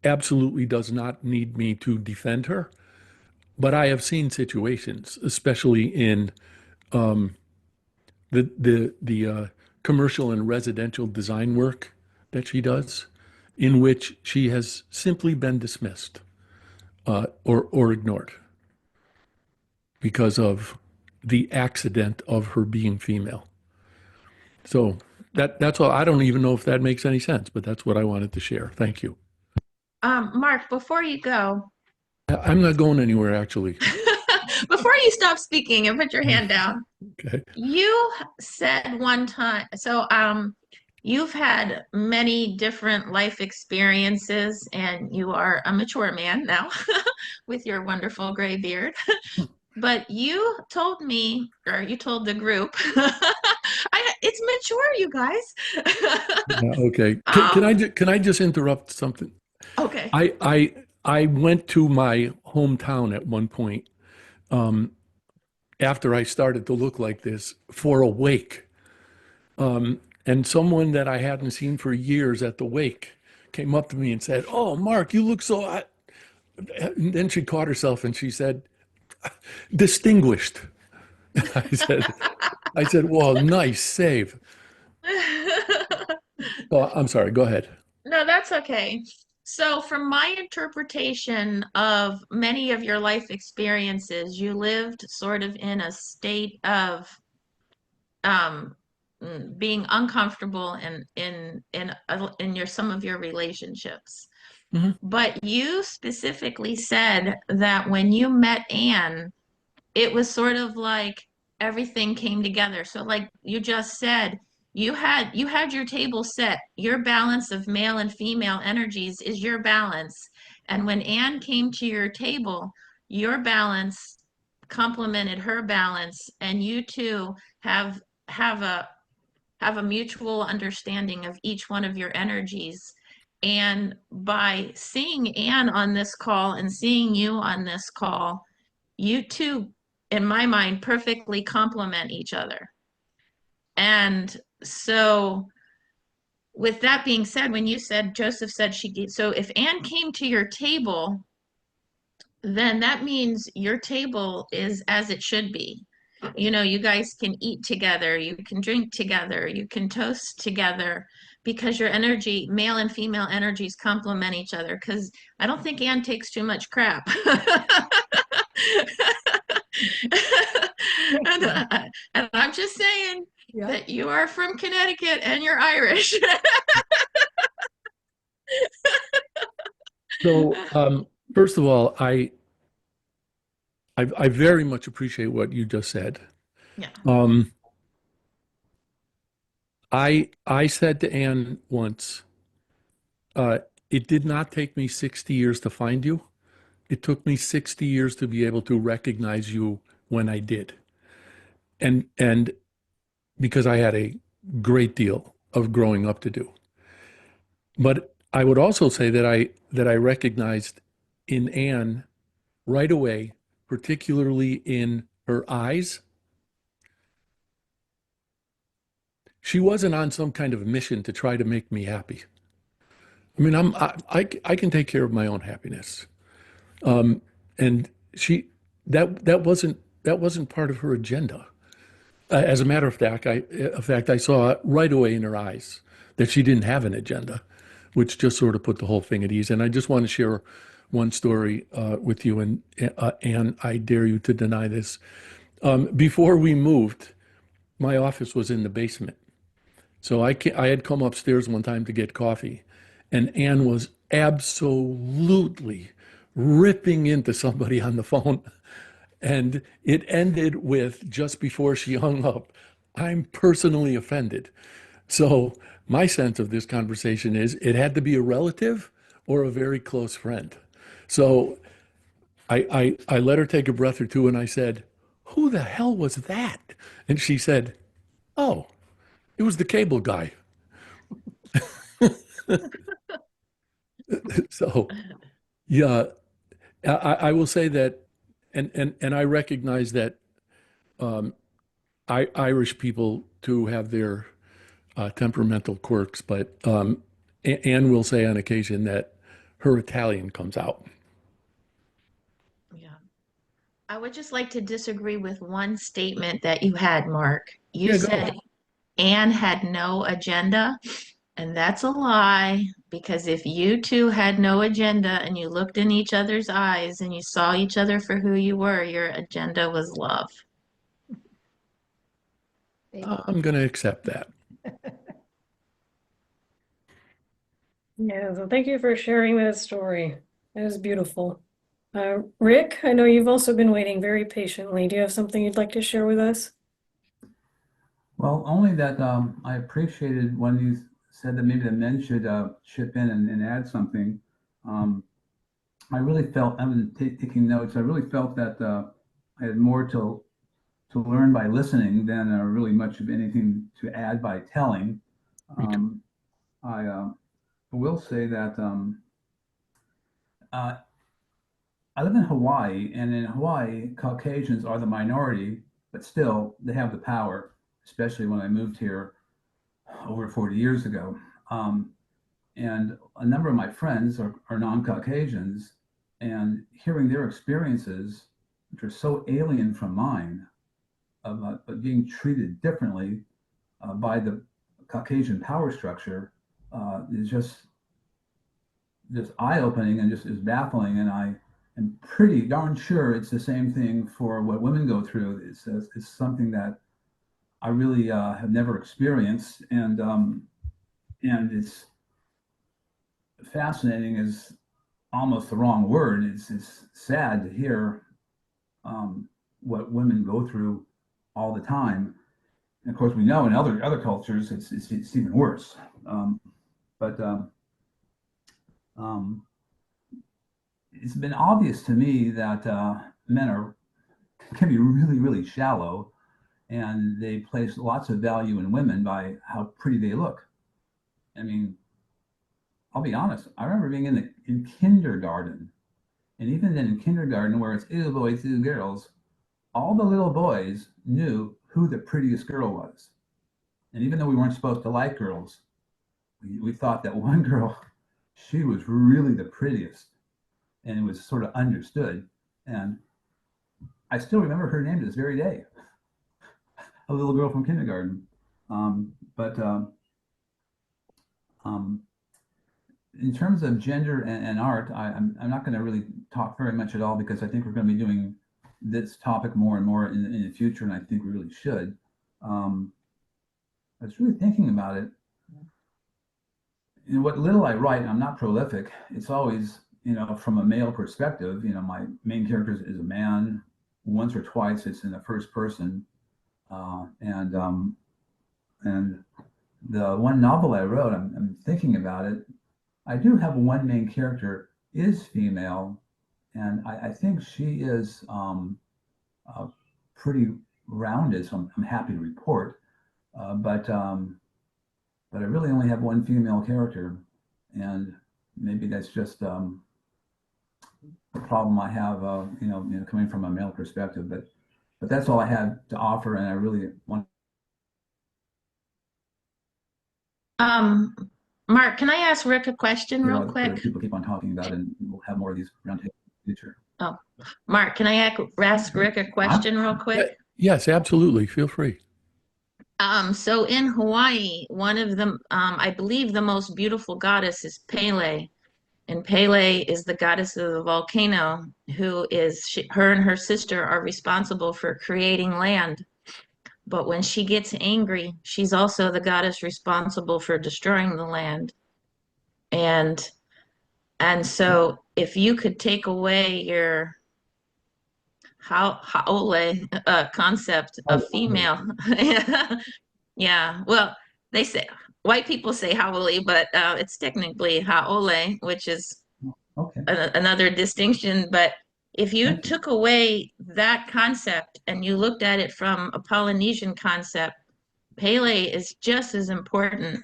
absolutely does not need me to defend her. But I have seen situations, especially in the commercial and residential design work that she does, in which she has simply been dismissed or ignored because of the accident of her being female. So that's all. I don't even know if that makes any sense, but that's what I wanted to share. Thank you. Mark, before you go, I'm not going anywhere, actually. before you stop speaking and put your hand down. Okay. You said one time, so you've had many different life experiences, and you are a mature man now with your wonderful gray beard. But you told me, or you told the group, it's mature, you guys. Yeah, okay. Can I just interrupt something? Okay. I went to my hometown at one point, after I started to look like this, for a wake. And someone that I hadn't seen for years at the wake came up to me and said, "Oh, Mark, you look so..." And then she caught herself and she said, "Distinguished." I said, "Well, nice save." Oh, I'm sorry. Go ahead. No, that's okay. So, from my interpretation of many of your life experiences, you lived sort of in a state of um, being uncomfortable in your some of your relationships. Mhm. But you specifically said that when you met Anne, it was sort of like everything came together. So like you just said, you had your table set. Your balance of male and female energies is your balance. And when Anne came to your table, your balance complemented her balance, and you two have a have a mutual understanding of each one of your energies. And by seeing Anne on this call and seeing you on this call, you two, in my mind, perfectly complement each other. And so, with that being said, when you said, Joseph said so if Anne came to your table, then that means your table is as it should be. You know, you guys can eat together, you can drink together, you can toast together because your energy, male and female energies, complement each other. Because I don't think Anne takes too much crap. And I'm just saying Yeah. that you are from Connecticut and you're Irish. So, first of all, I very much appreciate what you just said. Yeah. I said to Anne once, it did not take me 60 years to find you. It took me 60 years to be able to recognize you when I did. And because I had a great deal of growing up to do. But I would also say that I recognized in Anne right away, particularly in her eyes, she wasn't on some kind of mission to try to make me happy. I mean, I can take care of my own happiness. And she that wasn't part of her agenda. As a matter of fact, I saw right away in her eyes that she didn't have an agenda, which just sort of put the whole thing at ease. And I just want to share one story with you, and I dare you to deny this. Before we moved, my office was in the basement. So I had come upstairs one time to get coffee, and Anne was absolutely ripping into somebody on the phone. And it ended with, just before she hung up, "I'm personally offended." So my sense of this conversation is it had to be a relative or a very close friend. So I let her take a breath or two, and I said, "Who the hell was that?" And she said, "Oh, it was the cable guy." So yeah, I will say that, and I recognize that Irish people too have their temperamental quirks, but Anne will say on occasion that her Italian comes out. Yeah. I would just like to disagree with one statement that you had, Mark. You Yeah, go. said Anne had no agenda, and that's a lie because if you two had no agenda and you looked in each other's eyes and you saw each other for who you were, your agenda was love. I'm going to accept that. Yeah, so thank you for sharing that story. It was beautiful. Rick, I know you've also been waiting very patiently. Do you have something you'd like to share with us? Well, only that I appreciated when you said that maybe the men should chip in and add something. Um, I really felt, I'm taking notes, I really felt that I had more to learn by listening than really much of anything to add by telling. I will say that uh, I live in Hawaii, and in Hawaii, Caucasians are the minority, but still they have the power, especially when I moved here over 40 years ago. Um, and a number of my friends are non-Caucasians, and hearing their experiences, which are so alien from mine, of being treated differently by the Caucasian power structure, is just eye-opening and just is baffling. And I am pretty darn sure it's the same thing for what women go through. It's something that I really have never experienced, and it's fascinating is almost the wrong word. It's sad to hear what women go through all the time. And of course, we know in other cultures it's even worse. But it's been obvious to me that men can be really shallow, and they place lots of value in women by how pretty they look. I mean, I'll be honest. I remember being in kindergarten, and even then in kindergarten, where it's ew boys, ew girls, all the little boys knew who the prettiest girl was. And even though we weren't supposed to like girls, we thought that one girl, she was really the prettiest, and it was sort of understood. And I still remember her name to this very day, a little girl from kindergarten. But in terms of gender and art, I'm not going to really talk very much at all, because I think we're going to be doing this topic more and more in the future, and I think we really should. I was really thinking about it. What little I write, I'm not prolific. It's always, from a male perspective. My main character is a man. Once or twice, it's in the first person, and the one novel I wrote, I'm thinking about it. I do have one main character is female, and I think she is pretty rounded, so I'm happy to report. But I really only have one female character, and maybe that's just a problem I have, coming from a male perspective. But that's all I had to offer, and I really want. Mark, can I ask Rick a question real quick? People keep on talking about it, and we'll have more of these roundtables in the future. Oh, Mark, can I ask Rick a question real quick? Yes, absolutely. Feel free. So in Hawaii, one of them, I believe the most beautiful goddess is Pele. And Pele is the goddess of the volcano, her and her sister are responsible for creating land. But when she gets angry, she's also the goddess responsible for destroying the land. And so if you could take away your haole concept of female, yeah, well, they say white people say haole, but it's technically haole, which is Okay. another distinction. But if you took away that concept and you looked at it from a Polynesian concept, Pele is just as important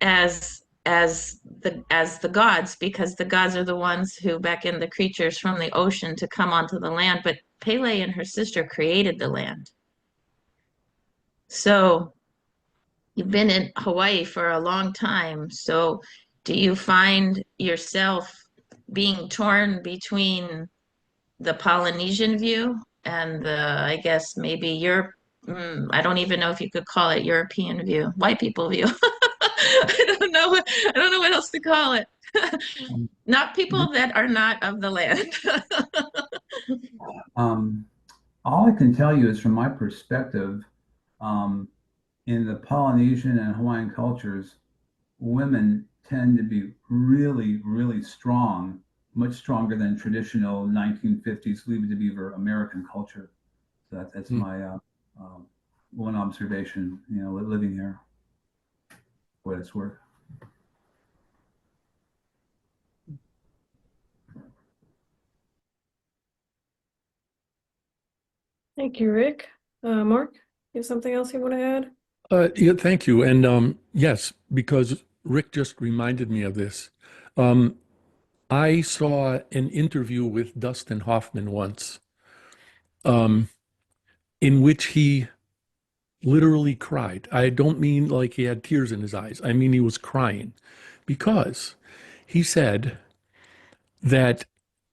as the gods, because the gods are the ones who beckon the creatures from the ocean to come onto the land. But Pele and her sister created the land. So you've been in Hawaii for a long time. So do you find yourself being torn between the Polynesian view and I guess maybe I don't even know if you could call it European view, white people view. I don't know. I don't know what else to call it. Not people that are not of the land. All I can tell you is from my perspective, in the Polynesian and Hawaiian cultures, women tend to be really strong, much stronger than traditional 1950s Leave It to Beaver American culture. So that's my one observation, living here, for what it's worth. Thank you, Rick. Mark, you have something else you want to add? Yeah, thank you. And yes, because Rick just reminded me of this. I saw an interview with Dustin Hoffman once, in which he literally cried. I don't mean like he had tears in his eyes. I mean he was crying because he said that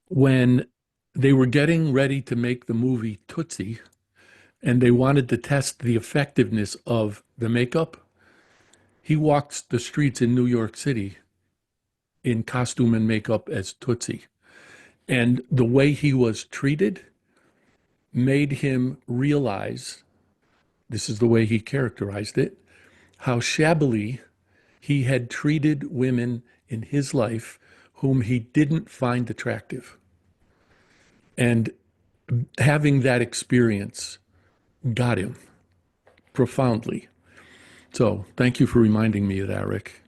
when they were getting ready to make the movie Tootsie and they wanted to test the effectiveness of the makeup, he walked the streets in New York City in costume and makeup as Tootsie. And the way he was treated made him realize, this is the way he characterized it, how shabbily he had treated women in his life whom he didn't find attractive. And having that experience got him profoundly. So thank you for reminding me of that, Rick.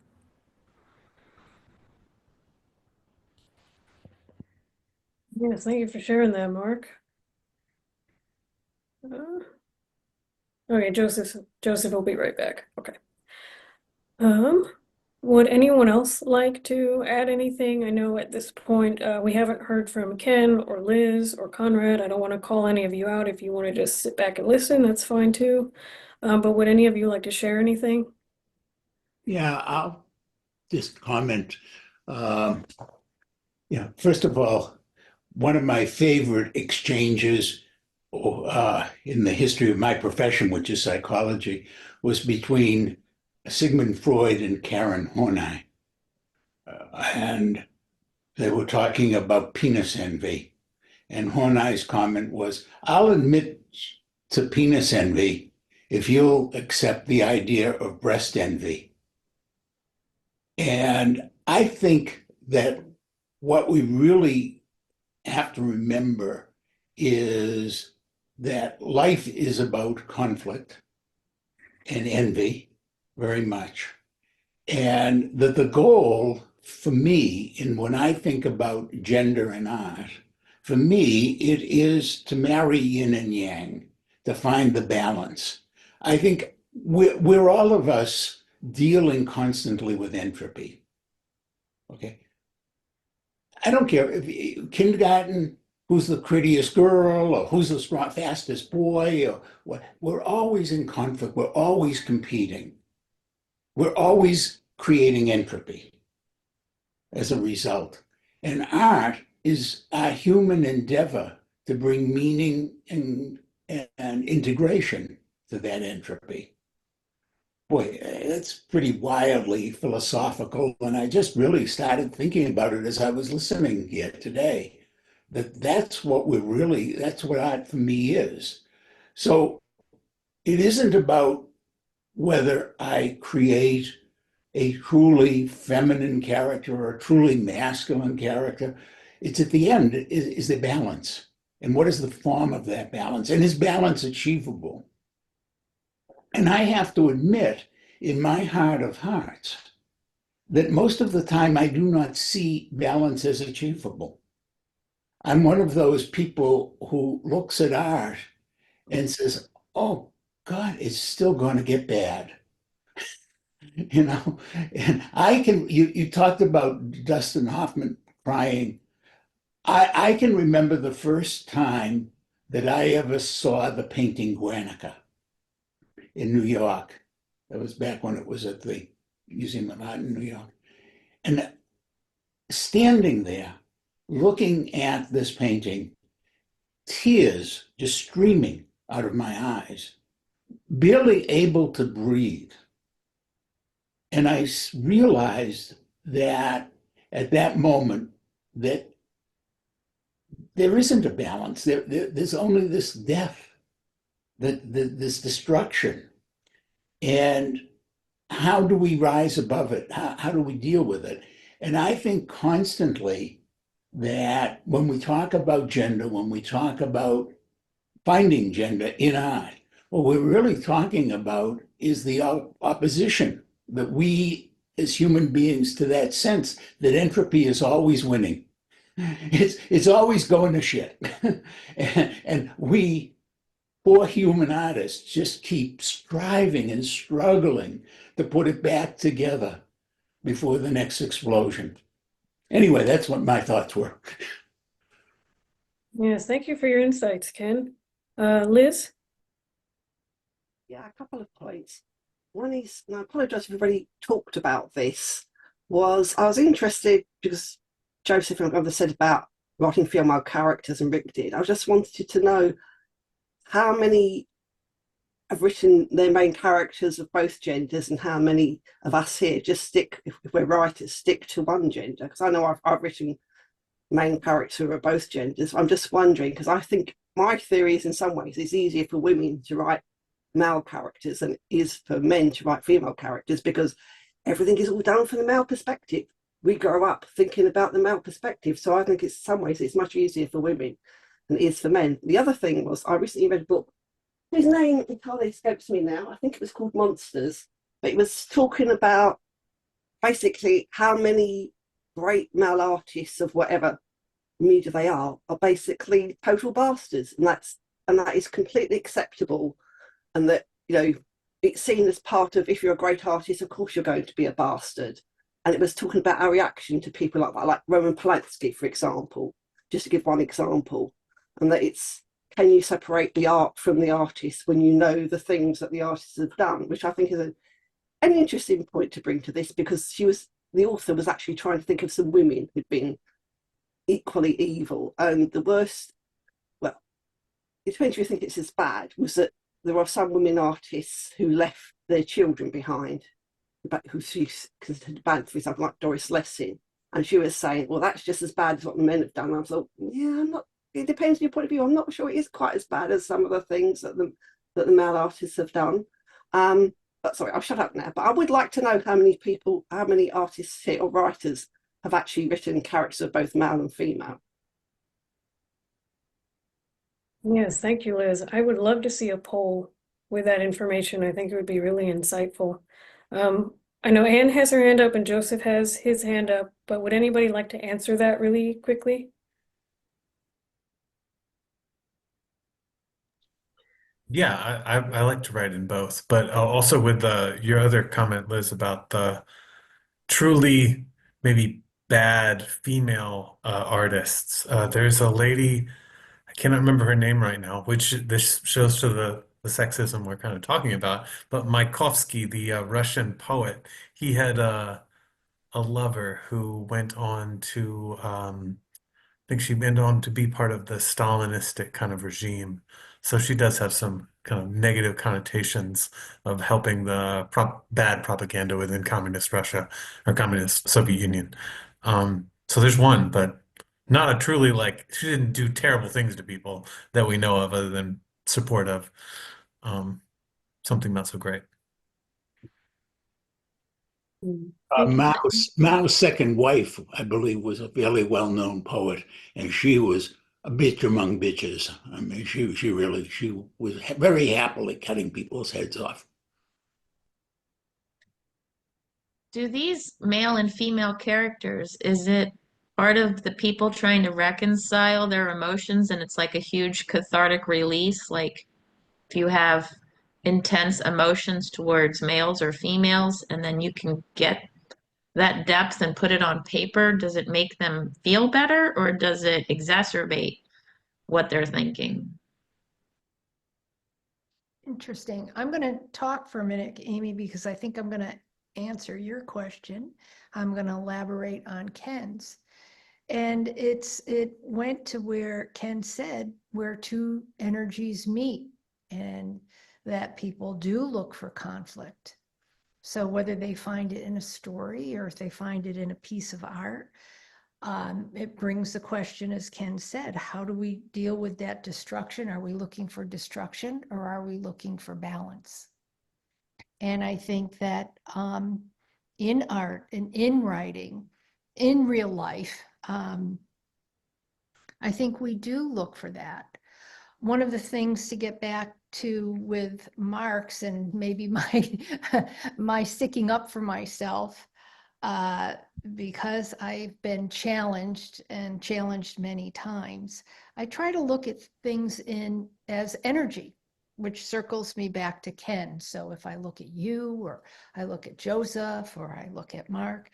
Yes, thank you for sharing that, Mark. Okay, Joseph will be right back. Okay. Would anyone else like to add anything? I know at this point we haven't heard from Ken or Liz or Conrad. I don't want to call any of you out. If you want to just sit back and listen, that's fine too. But would any of you like to share anything? Yeah, I'll just comment. First of all, one of my favorite exchanges in the history of my profession, which is psychology, was between Sigmund Freud and Karen Horney. And they were talking about penis envy. And Horney's comment was, I'll admit to penis envy if you'll accept the idea of breast envy. And I think that what we really have to remember is that life is about conflict and envy very much. And that the goal for me, and when I think about gender and art, for me, it is to marry yin and yang, to find the balance. I think we're all of us dealing constantly with entropy. Okay. I don't care if kindergarten, who's the prettiest girl or who's the fastest boy or what. We're always in conflict. We're always competing. We're always creating entropy as a result. And art is a human endeavor to bring meaning and integration to that entropy. Boy, that's pretty wildly philosophical. And I just really started thinking about it as I was listening here today, that's what art for me is. So it isn't about whether I create a truly feminine character or a truly masculine character. It's at the end, is the balance. And what is the form of that balance? And is balance achievable? And I have to admit, in my heart of hearts, that most of the time I do not see balance as achievable. I'm one of those people who looks at art and says, oh, God, it's still going to get bad. And you talked about Dustin Hoffman crying. I can remember the first time that I ever saw the painting Guernica in New York. That was back when it was at the Museum of Art in New York. And standing there, looking at this painting, tears just streaming out of my eyes, barely able to breathe. And I realized that at that moment that there isn't a balance. There's only this death, this destruction. And how do we rise above it? How do we deal with it? And I think constantly that when we talk about gender, when we talk about finding gender in art, what we're really talking about is the opposition that we as human beings to that sense that entropy is always winning. It's always going to shit. And we, poor human artists, just keep striving and struggling to put it back together before the next explosion. Anyway, that's what my thoughts were. Yes, thank you for your insights, Ken. Liz? Yeah, a couple of points. One is, and I apologise if we've already talked about this, was I was interested because Joseph and others said about writing female characters and Rick did. I just wanted to know how many have written their main characters of both genders and how many of us here just stick, if we're writers, stick to one gender. Because I know I've written main character of both genders. I'm just wondering, because I think my theory is in some ways it's easier for women to write male characters than it is for men to write female characters, because everything is all done from the male perspective. We grow up thinking about the male perspective. So I think in some ways it's much easier for women than it is for men. The other thing was I recently read a book, whose name entirely escapes me now. I think it was called Monsters, but it was talking about basically how many great male artists of whatever media they are basically total bastards, and that is completely acceptable, and that, you know, it's seen as part of, if you're a great artist, of course you're going to be a bastard. And it was talking about our reaction to people like that, like Roman Polanski, for example, just to give one example, and that it's, can you separate the art from the artist when you know the things that the artists have done, which I think is an interesting point to bring to this, because the author was actually trying to think of some women who'd been equally evil. And the worst, well, it depends if you think it's as bad, was that there are some women artists who left their children behind, who she considered bad, for example, like Doris Lessing. And she was saying, well, that's just as bad as what the men have done. And I thought, yeah, I'm not, it depends on your point of view. I'm not sure it is quite as bad as some of the things that the male artists have done. But sorry, I'll shut up now. But I would like to know how many artists here or writers have actually written characters of both male and female. Yes, thank you, Liz. I would love to see a poll with that information. I think it would be really insightful. I know Anne has her hand up and Joseph has his hand up, but would anybody like to answer that really quickly? Yeah, I like to write in both, but also with your other comment, Liz, about the truly maybe bad female artists. There's a lady, I cannot remember her name right now, which this shows to the sexism we're kind of talking about. But Mayakovsky, the Russian poet, he had a lover who went on to I think she went on to be part of the Stalinistic kind of regime. So she does have some kind of negative connotations of helping the bad propaganda within communist Russia or communist Soviet Union. So there's one, but not a truly, like, she didn't do terrible things to people that we know of other than support of something not so great. Thank you. Mao's second wife, I believe, was a fairly well-known poet, and she was a bitch among bitches. I mean, she was very happily cutting people's heads off. Do these male and female characters, is it part of the people trying to reconcile their emotions and it's like a huge cathartic release? Like if you have intense emotions towards males or females and then you can get that depth and put it on paper, does it make them feel better or does it exacerbate what they're thinking? Interesting. I'm going to talk for a minute, Amy, because I think I'm going to answer your question. I'm going to elaborate on Ken's. And it went to where Ken said, where two energies meet, and that people do look for conflict. So whether they find it in a story or if they find it in a piece of art, it brings the question, as Ken said, how do we deal with that destruction? Are we looking for destruction or are we looking for balance? And I think that in art and in writing, in real life, I think we do look for that. One of the things to get back to with Marx and maybe my my sticking up for myself, because I've been challenged and challenged many times, I try to look at things in as energy, which circles me back to Ken. So if I look at you, or I look at Joseph, or I look at Mark,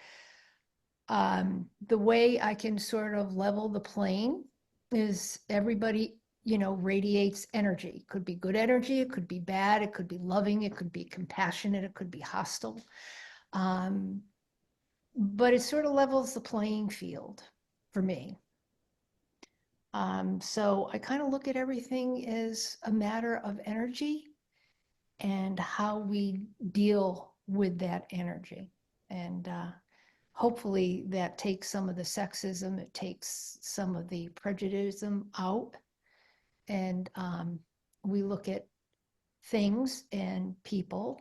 the way I can sort of level the plane is everybody, radiates energy. Could be good energy, it could be bad, it could be loving, it could be compassionate, it could be hostile. But it sort of levels the playing field for me. So I kind of look at everything as a matter of energy and how we deal with that energy. And hopefully that takes some of the sexism, it takes some of the prejudice out. And we look at things and people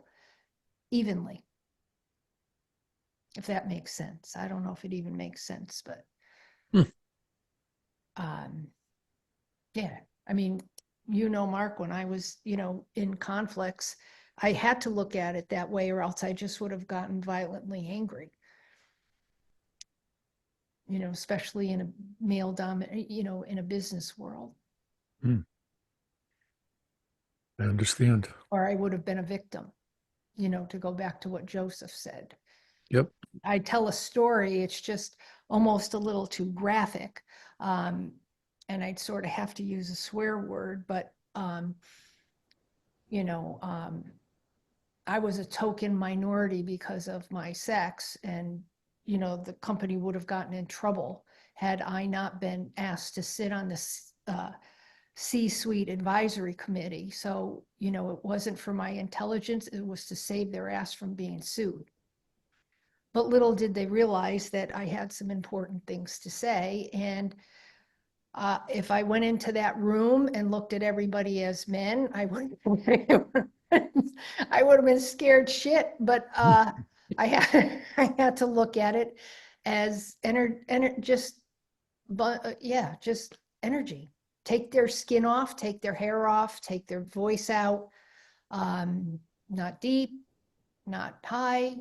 evenly, if that makes sense. I don't know if it even makes sense, but yeah, I mean, Mark, when I was, in conflicts, I had to look at it that way, or else I just would have gotten violently angry. Especially in a male dominant, in a business world. I understand. Or I would have been a victim, to go back to what Joseph said. Yep. I tell a story, it's just almost a little too graphic. And I'd sort of have to use a swear word, but, I was a token minority because of my sex, and, the company would have gotten in trouble had I not been asked to sit on this C-suite advisory committee. So, it wasn't for my intelligence, it was to save their ass from being sued. But little did they realize that I had some important things to say. And if I went into that room and looked at everybody as men, I would have been scared shit. But I had to look at it as just energy. Take their skin off, take their hair off, take their voice out. Not deep, not high,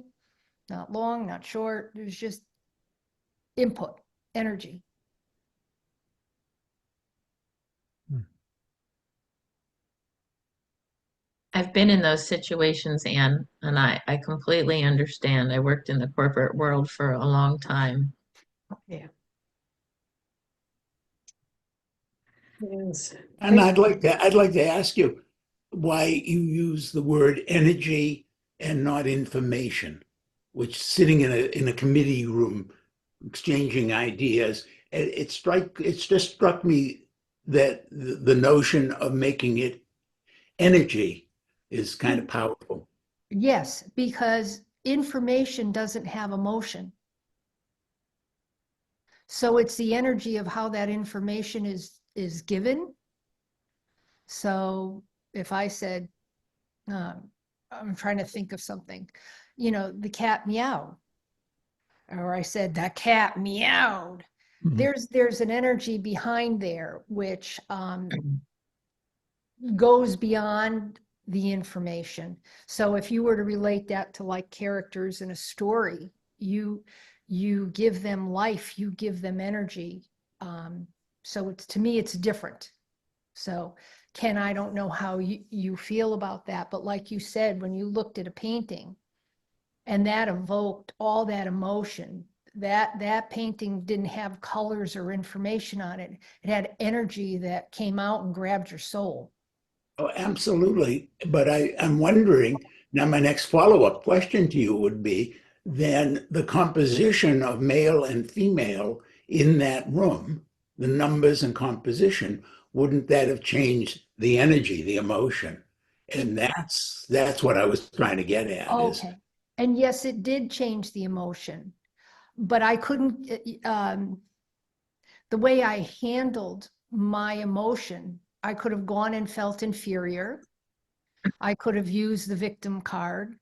not long, not short. There's just input, energy. I've been in those situations, Anne, and I completely understand. I worked in the corporate world for a long time. Yeah. Yes. And I'd like to ask you why you use the word energy and not information, which sitting in a committee room exchanging ideas, it's just struck me that the notion of making it energy is kind of powerful. Yes, because information doesn't have emotion. So it's the energy of how that information is given. So if I said, I'm trying to think of something, the cat meowed, or I said that cat meowed. There's an energy behind there which goes beyond the information. So if you were to relate that to like characters in a story, you give them life, you give them energy. So to me, it's different. So Ken, I don't know how you feel about that, but like you said, when you looked at a painting and that evoked all that emotion, that painting didn't have colors or information on it. It had energy that came out and grabbed your soul. Oh, absolutely. But I'm wondering, now my next follow-up question to you would be, then the composition of male and female in that room, the numbers and composition, wouldn't that have changed the energy, the emotion? And that's what I was trying to get at is, Okay. And yes, it did change the emotion, but I couldn't, the way I handled my emotion, I could have gone and felt inferior. I could have used the victim card.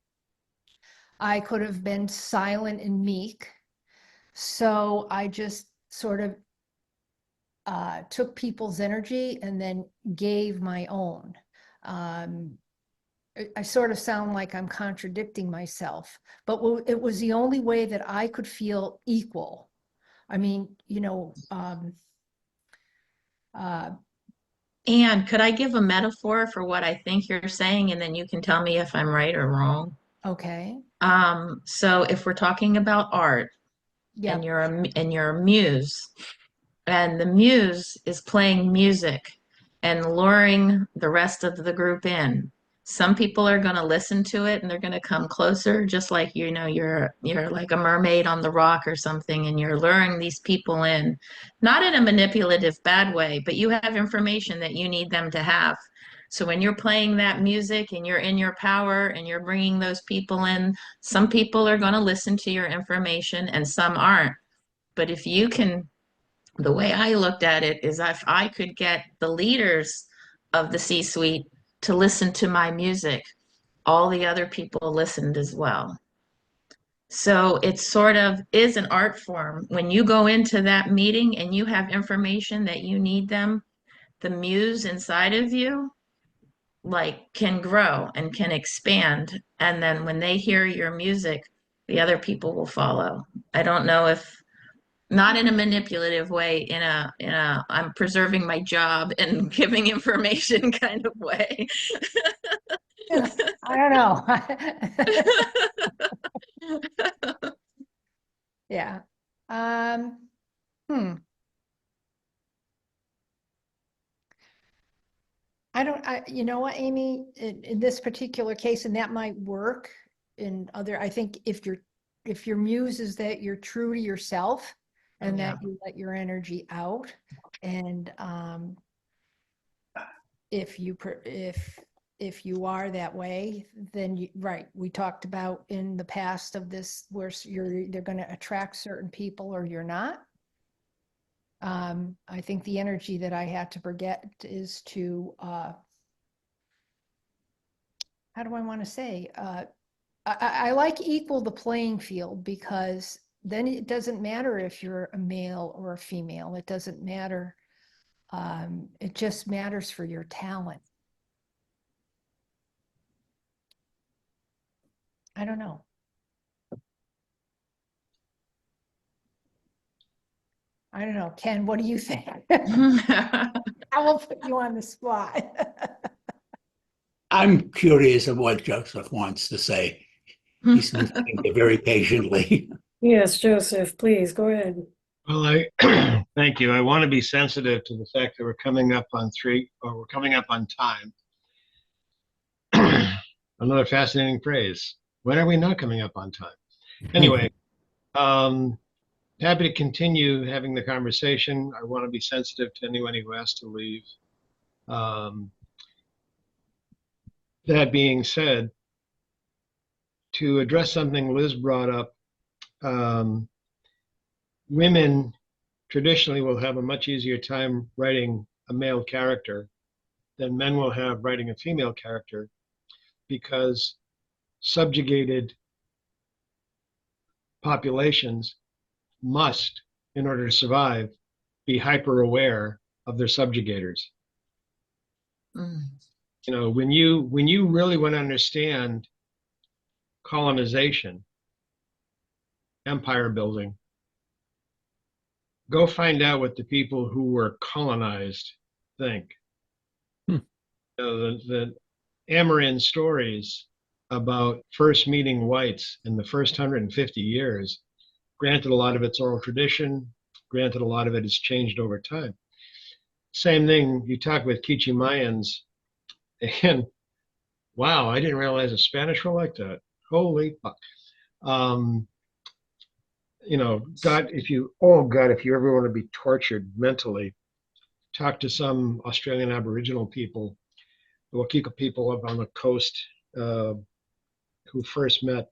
I could have been silent and meek. So I just sort of took people's energy and then gave my own. I sort of sound like I'm contradicting myself, but it was the only way that I could feel equal. I mean, And could I give a metaphor for what I think you're saying, and then you can tell me if I'm right or wrong? okay. So if we're talking about art, Yeah. and you're a muse, and the muse is playing music and luring the rest of the group in. Some people are going to listen to it and they're going to come closer, just like you're like a mermaid on the rock or something, and you're luring these people in, not in a manipulative bad way, but you have information that you need them to have. So when you're playing that music and you're in your power and you're bringing those people in, some people are going to listen to your information and some aren't. But if you can, the way I looked at it is, if I could get the leaders of the C-suite to listen to my music, all the other people listened as well. So it sort of is an art form. When you go into that meeting and you have information that you need them, the muse inside of you like can grow and can expand. And then when they hear your music, the other people will follow. I don't know if, not in a manipulative way, in a I'm preserving my job and giving information kind of way. I don't know. Yeah. You know what, Amy, in this particular case, and that might work in other, I think if your muse is that you're true to yourself and Yeah. that you let your energy out, and if you are that way, then right, we talked about in the past of this, where they're going to attract certain people or you're not. I think the energy that I had to forget is to how do I want to say? I like equal the playing field, because then it doesn't matter if you're a male or a female. It doesn't matter. It just matters for your talent. I don't know. I don't know. Ken, what do you think? I will put you on the spot. I'm curious of what Joseph wants to say. He's been sitting there very patiently. Yes, Joseph, please go ahead. Well, thank you. I want to be sensitive to the fact that we're coming up on time. Another fascinating phrase. When are we not coming up on time? Anyway, happy to continue having the conversation. I want to be sensitive to anyone who has to leave. That being said, to address something Liz brought up, women traditionally will have a much easier time writing a male character than men will have writing a female character, because subjugated populations must, in order to survive, be hyper aware of their subjugators. Mm. You know, when you really want to understand colonization, empire building, go find out what the people who were colonized think. You know, the Amarin stories about first meeting whites in the first 150 years, granted a lot of it's oral tradition, granted a lot of it has changed over time. Same thing, you talk with Kichi Mayans, and wow, I didn't realize the Spanish were like that. Holy fuck. You know, God, if you ever want to be tortured mentally, talk to some Australian Aboriginal people, the Wakika people up on the coast, who first met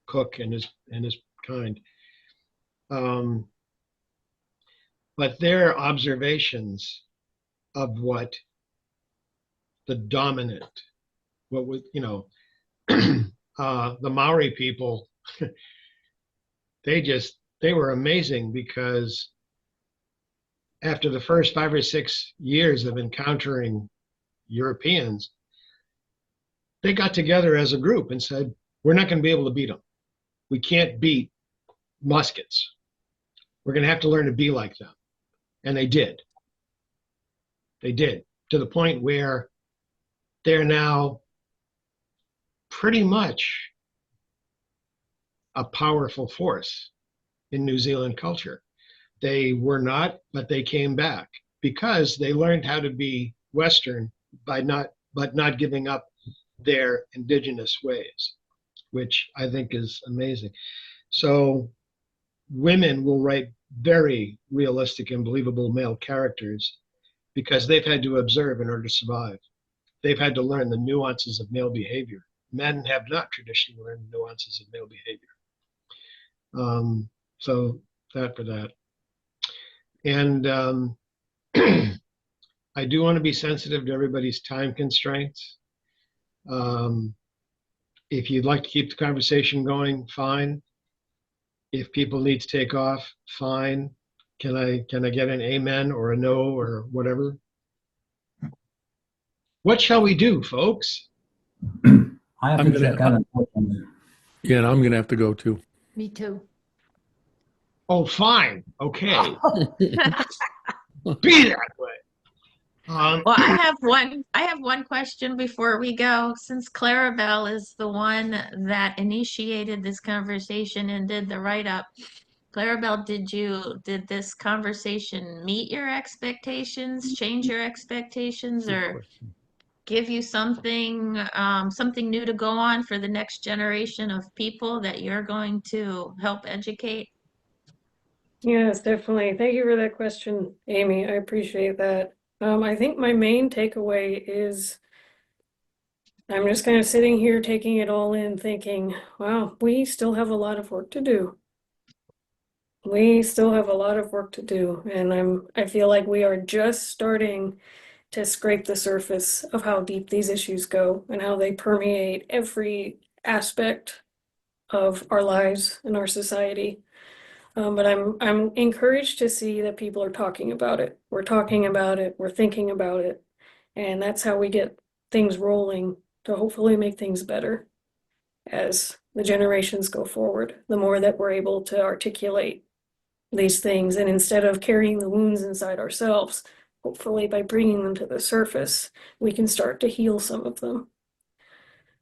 Cook and his kind. But their observations of what the dominant, what was, you know, the Maori people, they were amazing, because after the first 5 or 6 years of encountering Europeans, they got together as a group and said, we're not going to be able to beat them. We can't beat muskets. We're going to have to learn to be like them. And they did. They did, to the point where they're now pretty much a powerful force in New Zealand culture. They were not, but they came back because they learned how to be Western but not giving up their indigenous ways, which I think is amazing. So women will write very realistic and believable male characters because they've had to observe in order to survive. They've had to learn the nuances of male behavior. Men have not traditionally learned the nuances of male behavior. So that for that. And I do want to be sensitive to everybody's time constraints. If you'd like to keep the conversation going, fine. If people need to take off, fine. Can I get an amen or a no or whatever? What shall we do, folks? I have I'm to gonna- check out, unfortunately. Yeah, and I'm going to have to go too. Me too. Oh, fine. Okay. Be that way. Well, I have one question before we go. Since Clarabelle is the one that initiated this conversation and did the write-up, Clarabelle, did this conversation meet your expectations, change your expectations, Good or question. give you something new to go on for the next generation of people that you're going to help educate? Yes, definitely. Thank you for that question, Amy. I appreciate that. I think my main takeaway is I'm just kind of sitting here taking it all in, thinking, wow, we still have a lot of work to do. We still have a lot of work to do, and I feel like we are just starting to scrape the surface of how deep these issues go and how they permeate every aspect of our lives and our society. But I'm encouraged to see that people are talking about it. We're talking about it, we're thinking about it, and that's how we get things rolling to hopefully make things better as the generations go forward. The more that we're able to articulate these things, and instead of carrying the wounds inside ourselves, hopefully by bringing them to the surface, we can start to heal some of them.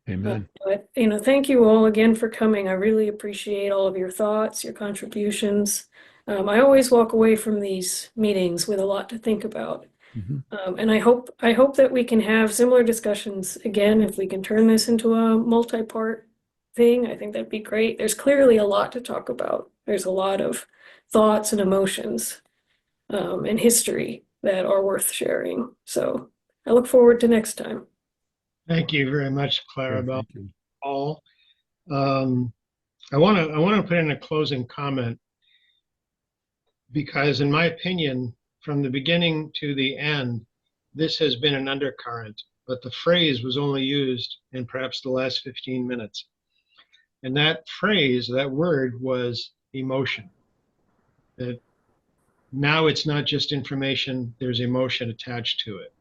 Amen. But, thank you all again for coming. I really appreciate all of your thoughts, your contributions. I always walk away from these meetings with a lot to think about. Mhm. And I hope that we can have similar discussions again. If we can turn this into a multi-part thing, I think that'd be great. There's clearly a lot to talk about. There's a lot of thoughts and emotions and history that are worth sharing. So I look forward to next time. Thank you very much, Yeah, Clarabelle. thank you. Paul. I want to put in a closing comment because, in my opinion, from the beginning to the end, this has been an undercurrent, but the phrase was only used in perhaps the last 15 minutes. And that phrase, that word was emotion. That now it's not just information, there's emotion attached to it.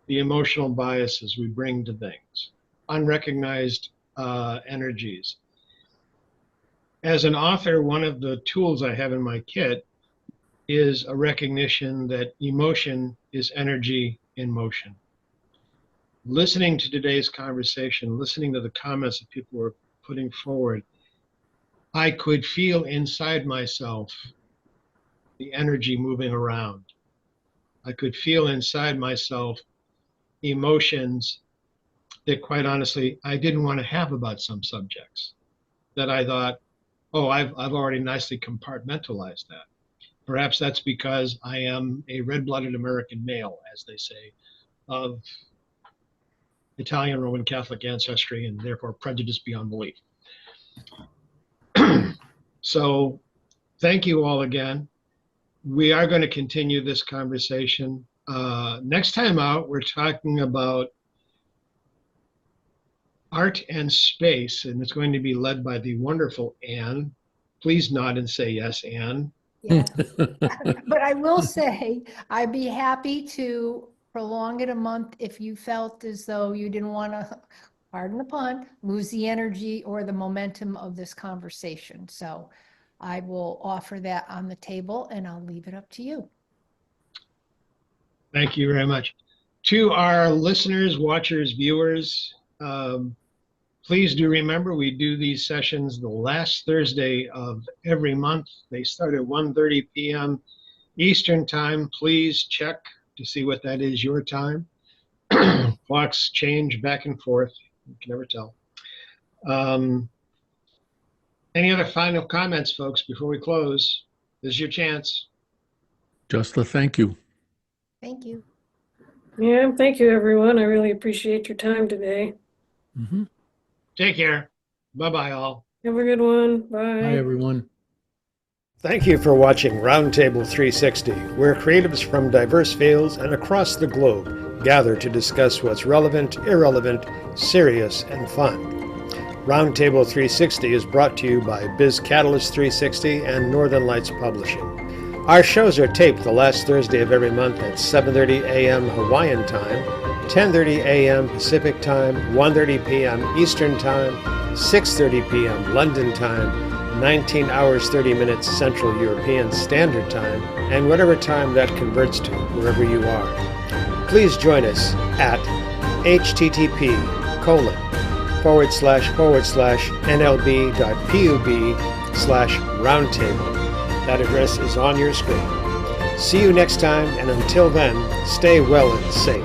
The emotional biases we bring to things, unrecognized energies. As an author, one of the tools I have in my kit is a recognition that emotion is energy in motion. Listening to today's conversation, listening to the comments that people were putting forward, I could feel inside myself the energy moving around. I could feel inside myself emotions that, quite honestly, I didn't want to have about some subjects. That I thought, oh, I've already nicely compartmentalized that. Perhaps that's because I am a red-blooded American male, as they say, of Italian Roman Catholic ancestry and therefore prejudiced beyond belief. So thank you all again. We are going to continue this conversation. Next time out, we're talking about art and space, and it's going to be led by the wonderful Anne. Please nod and say yes, Anne. Yes. But I will say, I'd be happy to prolong it a month if you felt as though you didn't want to, pardon the pun, lose the energy or the momentum of this conversation. So I will offer that on the table and I'll leave it up to you. Thank you very much. To our listeners, watchers, viewers, please do remember we do these sessions the last Thursday of every month. They start at 1:30 p.m. Eastern Time. Please check to see what that is your time. Clocks change back and forth. You can never tell. Any other final comments, folks, before we close? This is your chance. Just a thank you. Thank you. Yeah, thank you, everyone. I really appreciate your time today. Mm-hmm. Take care. Bye-bye, all. Have a good one. Bye, Bye. everyone. Thank you for watching Roundtable 360, where creatives from diverse fields and across the globe gather to discuss what's relevant, irrelevant, serious, and fun. Roundtable 360 is brought to you by Biz Catalyst 360 and Northern Lights Publishing. Our shows are taped the last Thursday of every month at 7:30 a.m. Hawaiian time, 10:30 a.m. Pacific time, 1:30 p.m. Eastern time, 6:30 p.m. London time, 19 hours 30 minutes Central European Standard Time, and whatever time that converts to, wherever you are. Please join us at http://nlb.pub/roundtable. That address is on your screen. See you next time, and until then, stay well and safe.